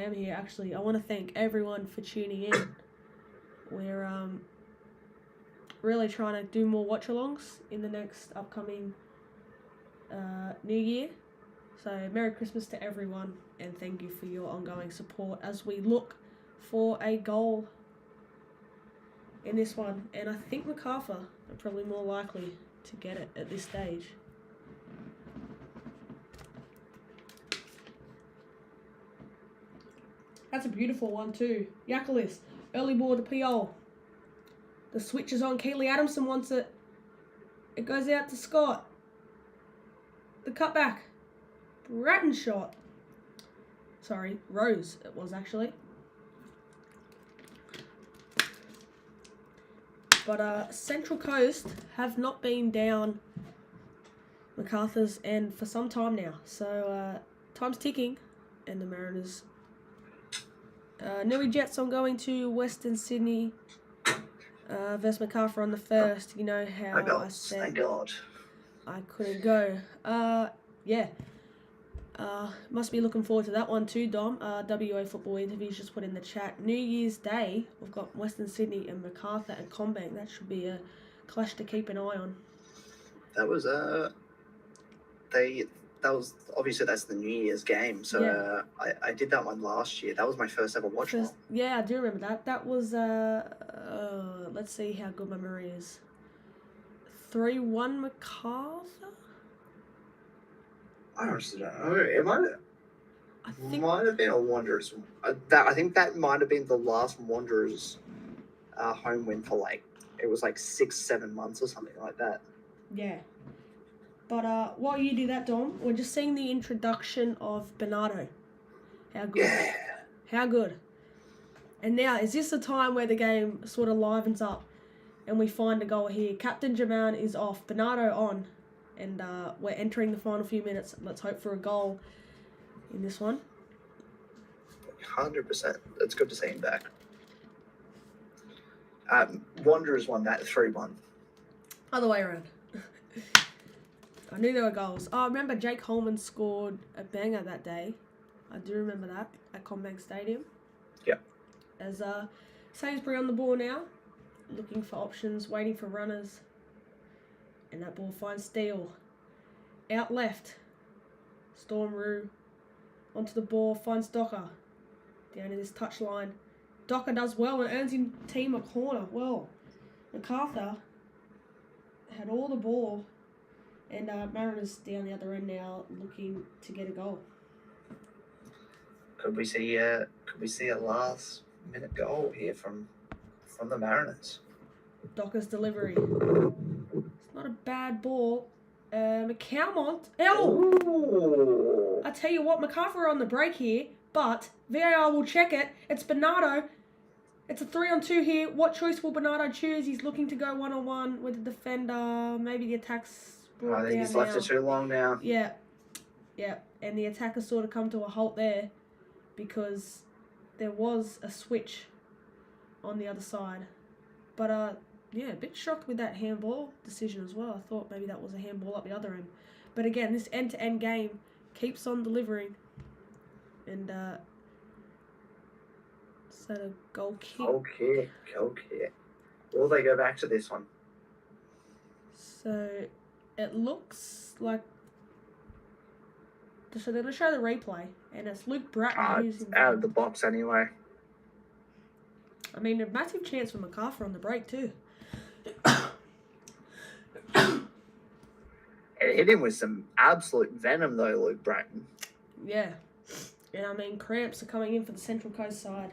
am here, actually, I want to thank everyone for tuning in. We're really trying to do more watch-alongs in the next upcoming New Year. So Merry Christmas to everyone, and thank you for your ongoing support as we look for a goal in this one. And I think MACARTHUR are probably more likely to get it at this stage. That's a beautiful one too. Yakalis, early ball to PL. The switch is on. Keeley Adamson wants it. It goes out to Scott. The cutback. Bratton shot. Sorry, Rose it was actually. But Central Coast have not been down MACARTHUR's end for some time now. So time's ticking, and the Mariners. Nui Jets on going to Western Sydney. Versus MACARTHUR on the first. You know how Oh, I said thank God. I couldn't go. Yeah. Must be looking forward to that one too, Dom. WA Football Interviews just put in the chat. New Year's Day, we've got Western Sydney and MACARTHUR and Combank. That should be a clash to keep an eye on. That was that was obviously that's the New Year's game. So Yeah. I did that one last year. That was my first ever watch. Yeah, I do remember that. That was let's see how good my memory is. 3-1 MACARTHUR. I honestly don't know. It might have been a Wanderers. I think that might have been the last Wanderers home win for it was 6-7 months or something like that. Yeah. But while you do that, Dom, we're just seeing the introduction of Bernardo. How good. Yeah. How good. And now, is this the time where the game sort of livens up and we find a goal here? Captain Jaman is off, Bernardo on, and we're entering the final few minutes. Let's hope for a goal in this one. 100%. It's good to see him back. Wanderers won that 3-1. Other way around. I knew there were goals. Oh, I remember Jake Holman scored a banger that day. I do remember that at Combank Stadium. Yeah. As Sainsbury on the ball now, looking for options, waiting for runners. And that ball finds Steele. Out left. Storm Roo. Onto the ball, finds Docker. Down in this touchline. Docker does well and earns his team a corner. Well, MACARTHUR had all the ball. And Mariners down the other end now looking to get a goal. Could we see a last minute goal here from the Mariners? Docker's delivery. It's not a bad ball. McCalmont. Oh! I tell you what, MACARTHUR are on the break here, but VAR will check it. It's Bernardo. It's a 3-on-2 here. What choice will Bernardo choose? He's looking to go 1-on-1 with the defender. Maybe the attack's brought I think he's left it too long now. Yeah. And the attack has sort of come to a halt there because there was a switch on the other side. But a bit shocked with that handball decision as well. I thought maybe that was a handball up the other end. But again, this end-to-end game keeps on delivering. And set a goal kick. Goal kick. Will they go back to this one? So it looks like. So they're going to show the replay, and it's Luke Bratton who's in out of the box anyway. I mean, a massive chance for MACARTHUR on the break too. It hit him with some absolute venom though, Luke Bratton. Yeah. And I mean, cramps are coming in for the Central Coast side.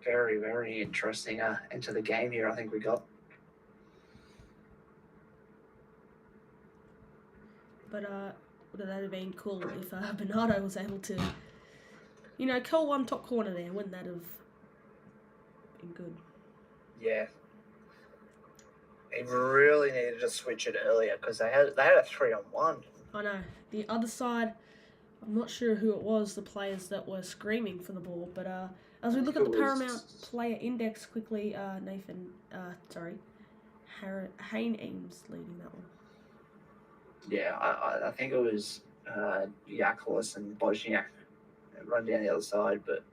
Very, very interesting into the game here, I think we got. But would that have been cool if Bernardo was able to, kill one top corner there? Wouldn't that have been good? Yeah. They really needed to switch it earlier because they had a 3-on-1. I know. The other side, I'm not sure who it was, the players that were screaming for the ball, but as we look at the Paramount Player Index quickly, Hayne Ames leading that one. Yeah, I think it was Yakulis and Bosniak run down the other side, but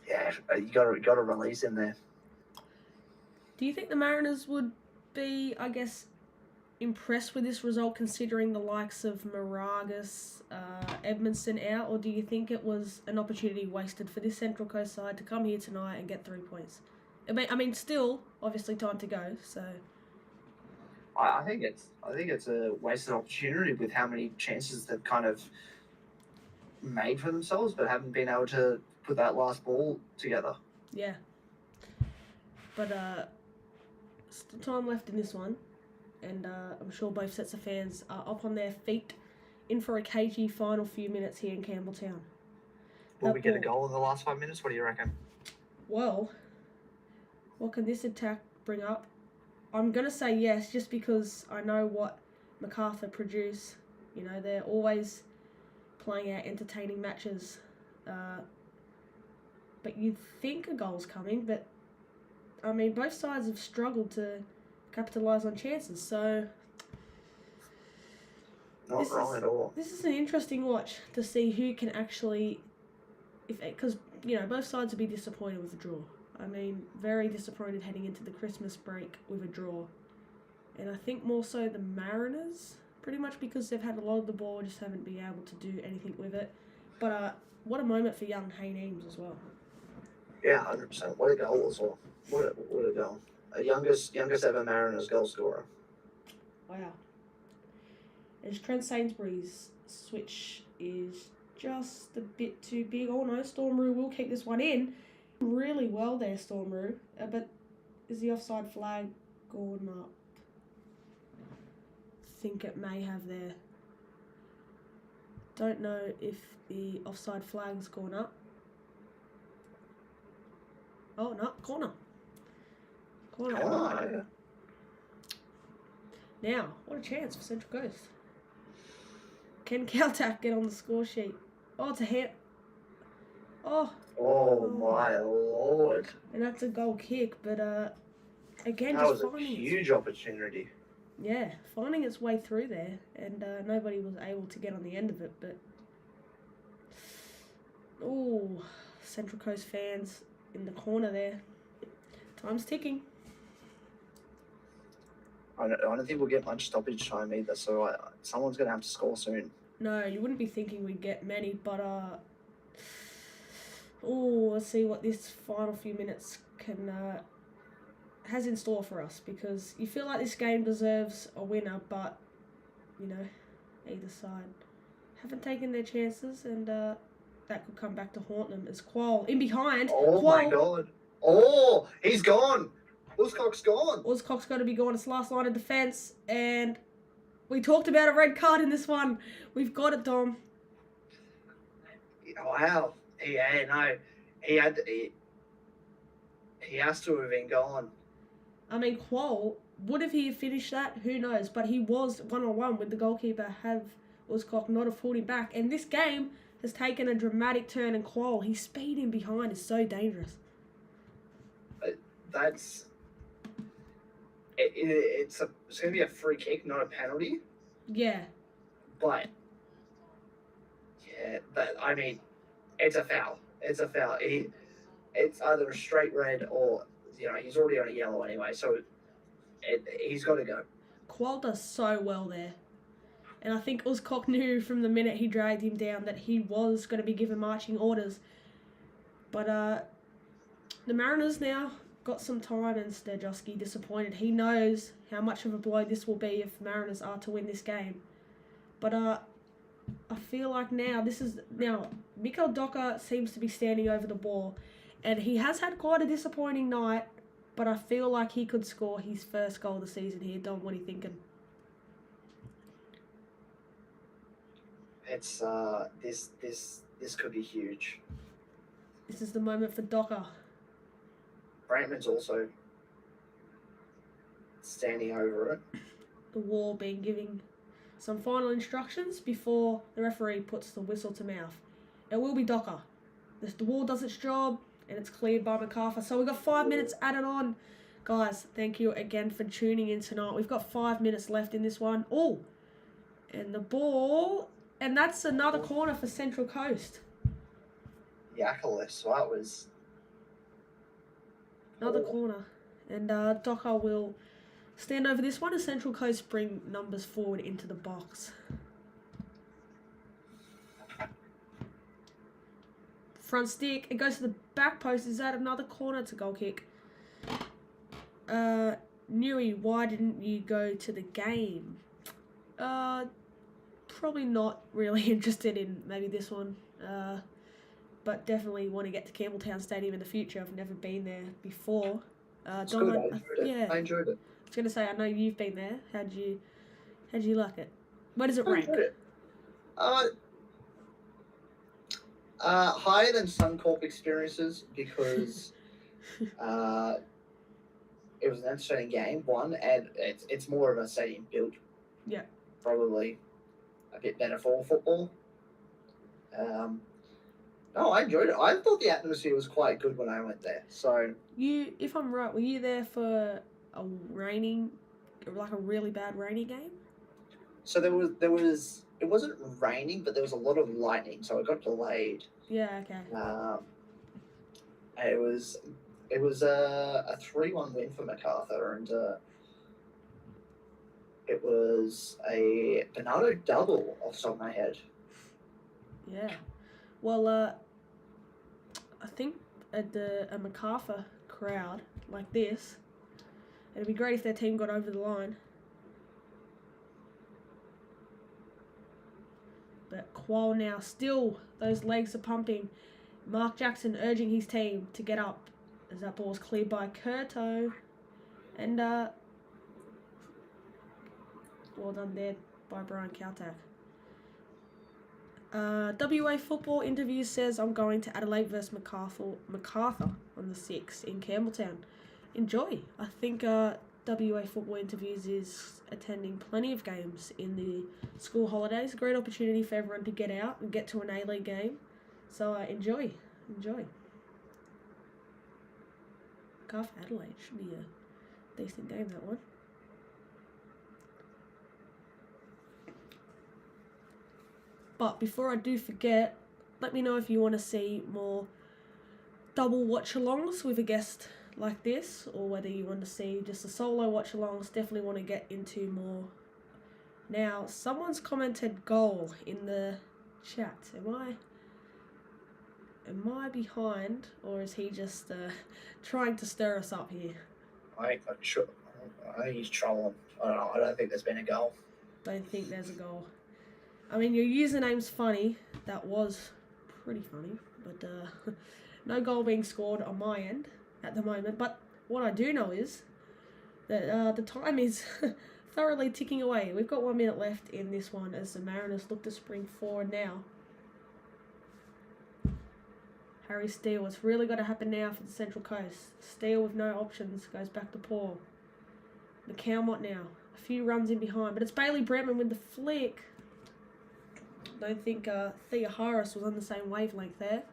yeah, you got to release him there. Do you think the Mariners would be, I guess, impressed with this result considering the likes of Moragas, Edmondson out, or do you think it was an opportunity wasted for this Central Coast side to come here tonight and get 3 points? I mean, still obviously time to go. So I think it's a wasted opportunity with how many chances they've kind of made for themselves, but haven't been able to put that last ball together. Yeah, but still time left in this one. And I'm sure both sets of fans are up on their feet in for a cagey final few minutes here in Campbelltown. Will we get a goal in the last 5 minutes? What do you reckon? Well, what can this attack bring up? I'm going to say yes just because I know what MACARTHUR produce. You know, they're always playing out entertaining matches. But you'd think a goal's coming, but I mean, both sides have struggled to capitalise on chances, so Not wrong at all. this is an interesting watch to see who can actually, because you know both sides will be disappointed with the draw. I mean, very disappointed heading into the Christmas break with a draw, and I think more so the Mariners, pretty much because they've had a lot of the ball, just haven't been able to do anything with it. But what a moment for young Hayne Eames as well. Yeah, 100%. What a goal as well. What a goal. A youngest ever Mariners goal scorer. Wow. As Trent Sainsbury's switch is just a bit too big. Oh no, Stormroo will keep this one in. Really well there, Stormroo. But is the offside flag gone up? I think it may have there. Don't know if the offside flag's gone up. Oh no, corner. Oh, yeah. Now, what a chance for Central Coast. Can Caltac get on the score sheet? Oh, it's a hit. Oh, My lord. and that's a goal kick, but again, That just was a finding huge opportunity. finding its way through there, and nobody was able to get on the end of it. But Central Coast fans in the corner there. Time's ticking. I don't think we'll get much stoppage time either, so someone's going to have to score soon. No, you wouldn't be thinking we'd get many, but let's see what this final few minutes has in store for us, because you feel like this game deserves a winner, but you know, either side haven't taken their chances, and that could come back to haunt them as Qual in behind. Oh Qual, my god. Oh, he's gone. Uscock's gone. Uscock's got to be gone. It's last line of defence, and we talked about a red card in this one. We've got it, Dom. Wow. Yeah, no. He has to have been gone. I mean, Qual, would have he finished that? Who knows? But he was 1-on-1 with the goalkeeper. Have Uscock not have pulled him back. And this game has taken a dramatic turn, and Qual, his speed in behind is so dangerous. That's... It's going to be a free kick, not a penalty. Yeah. But I mean, it's a foul. It's a foul. It's either a straight red or, he's already on a yellow anyway, so he's got to go. Qual does so well there. And I think Uscock knew from the minute he dragged him down that he was going to be given marching orders. But the Mariners now got some time, and Sterjowski disappointed. He knows how much of a blow this will be if Mariners are to win this game. But I feel like now Mikael Docker seems to be standing over the ball, and he has had quite a disappointing night, but I feel like he could score his first goal of the season here. Dom, what are you thinking? It's this could be huge. This is the moment for Docker. Brantman's also standing over it. The wall being giving some final instructions before the referee puts the whistle to mouth. It will be Docker. The wall does its job, and it's cleared by MACARTHUR. So we've got 5 minutes added on. Guys, thank you again for tuning in tonight. We've got 5 minutes left in this one. Oh, and the ball, and that's another corner for Central Coast. Yakulis, so that was... Another corner. And Docker will stand over this one as Central Coast bring numbers forward into the box. Front stick. It goes to the back post. Is that another corner? It's a goal kick. Newey, why didn't you go to the game? Probably not really interested in maybe this one. But definitely want to get to Campbelltown Stadium in the future. I've never been there before. It's good. I enjoyed it. I was gonna say, I know you've been there. How'd you like it? Where does it rank? Enjoyed it. Higher than Suncorp experiences because it was an entertaining game. One, and it's more of a stadium build. Yeah. Probably a bit better for football. No, I enjoyed it. I thought the atmosphere was quite good when I went there. So If I'm right, were you there for a really bad rainy game? so there was it wasn't raining, but there was a lot of lightning, so it got delayed. Yeah, okay. It was a 3-1 win for MacArthur, and it was a Bernardo double off the top of my head. Yeah. Well, I think at a MacArthur crowd like this, it'd be great if their team got over the line. But Qual now still, those legs are pumping. Mark Jackson urging his team to get up as that ball's cleared by Curto. And well done there by Brian Kaltak. WA Football Interview says, I'm going to Adelaide versus MacArthur on the 6th in Campbelltown. Enjoy. I think WA Football Interviews is attending plenty of games in the school holidays. A great opportunity for everyone to get out and get to an A-League game. So enjoy. MacArthur Adelaide should be a decent game, that one. But before I do forget, let me know if you want to see more double watch-alongs with a guest like this, or whether you want to see just a solo watch-alongs. Definitely want to get into more. Now, someone's commented goal in the chat. Am I behind, or is he just trying to stir us up here? I think he's trolling. I don't know. I don't think there's been a goal. Don't think there's a goal. I mean, your username's funny. That was pretty funny. But no goal being scored on my end at the moment. But what I do know is that the time is thoroughly ticking away. We've got 1 minute left in this one as the Mariners look to spring forward now. Harry Steele. It's really got to happen now for the Central Coast. Steele with no options goes back to Paul. McCalmont now. A few runs in behind. But it's Bailey Brentman with the flick. Don't think Thea Harris was on the same wavelength there.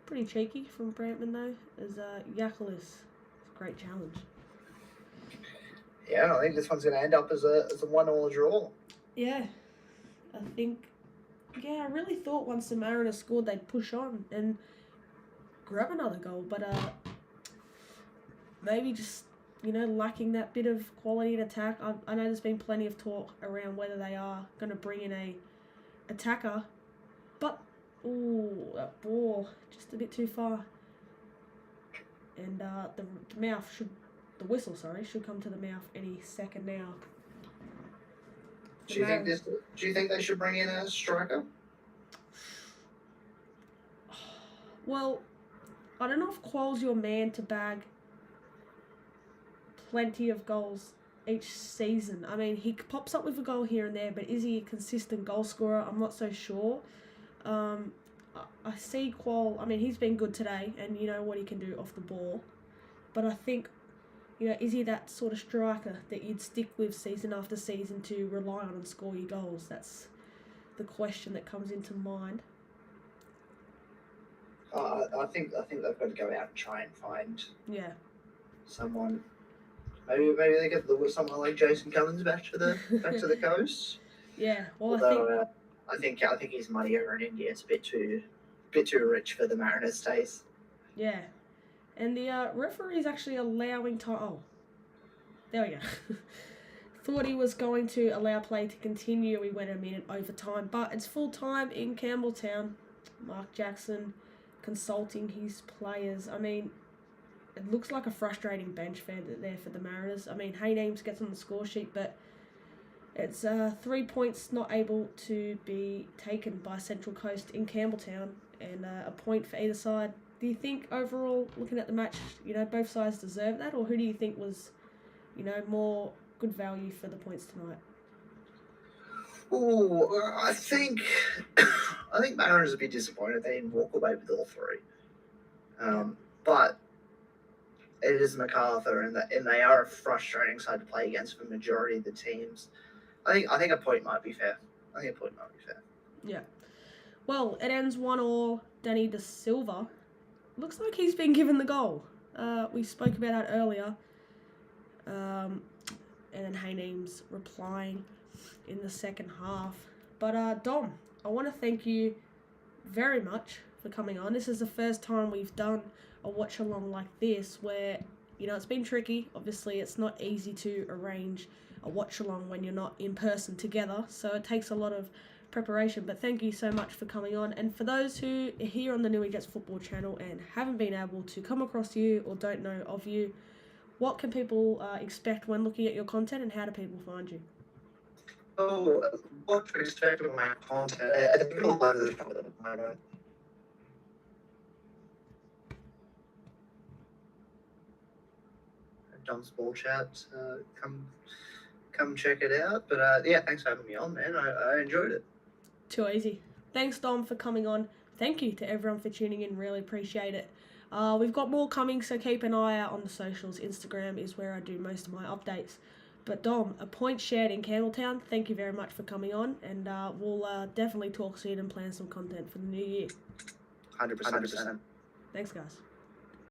Pretty cheeky from Brantman though, as Yakulis. Great challenge. Yeah, I think this one's going to end up as a 1-1 draw. Yeah, I really thought once the Mariners scored they'd push on and grab another goal, but maybe just lacking that bit of quality in attack. I know there's been plenty of talk around whether they are going to bring in a attacker, but that ball just a bit too far, and the whistle should come to the mouth any second now. Do you think they should bring in a striker? Well, I don't know if Qual's your man to bag plenty of goals each season. I mean, he pops up with a goal here and there, but is he a consistent goal scorer? I'm not so sure. I see Qual, I mean, he's been good today, and you know what he can do off the ball. But I think, is he that sort of striker that you'd stick with season after season to rely on and score your goals? That's the question that comes into mind. I think they've got to go out and try and find someone. Maybe they get someone like Jason Cummins back to the coast. Yeah, well, although, I think his money over in India is a bit too rich for the Mariners' taste. Yeah, and the referee's actually allowing time. Oh, there we go. Thought he was going to allow play to continue. We went a minute overtime, but it's full time in Campbelltown. Mark Jackson consulting his players. I mean, it looks like a frustrating bench fan there for the Mariners. I mean, Haynames gets on the score sheet, but it's 3 points not able to be taken by Central Coast in Campbelltown, and a point for either side. Do you think overall, looking at the match, both sides deserve that, or who do you think was, more good value for the points tonight? Oh, I think Mariners would be disappointed they didn't walk away with all three. But it is MacArthur, and they are a frustrating side to play against for the majority of the teams. I think a point might be fair. Yeah. Well, it ends 1-1. Danny De Silva. Looks like he's been given the goal. We spoke about that earlier. And then Hayneem's replying in the second half. But Dom, I want to thank you very much for coming on. This is the first time we've done a watch along like this where, you know, it's been tricky. Obviously, it's not easy to arrange a watch along when you're not in person together, so it takes a lot of preparation. But thank you so much for coming on. And for those who are here on the Newey Jets football channel and haven't been able to come across you or don't know of you, what can people expect when looking at your content, and how do people find you? Oh, what to expect with my content? I think a lot of this comes at the moment. Dom's Ball Chat, come check it out. But yeah, thanks for having me on, man. I enjoyed it. Too easy. Thanks, Dom, for coming on. Thank you to everyone for tuning in. Really appreciate it. We've got more coming, so keep an eye out on the socials. Instagram is where I do most of my updates. But Dom, a point shared in Campbelltown. Thank you very much for coming on, and we'll definitely talk soon and plan some content for the new year. 100%. Thanks, guys.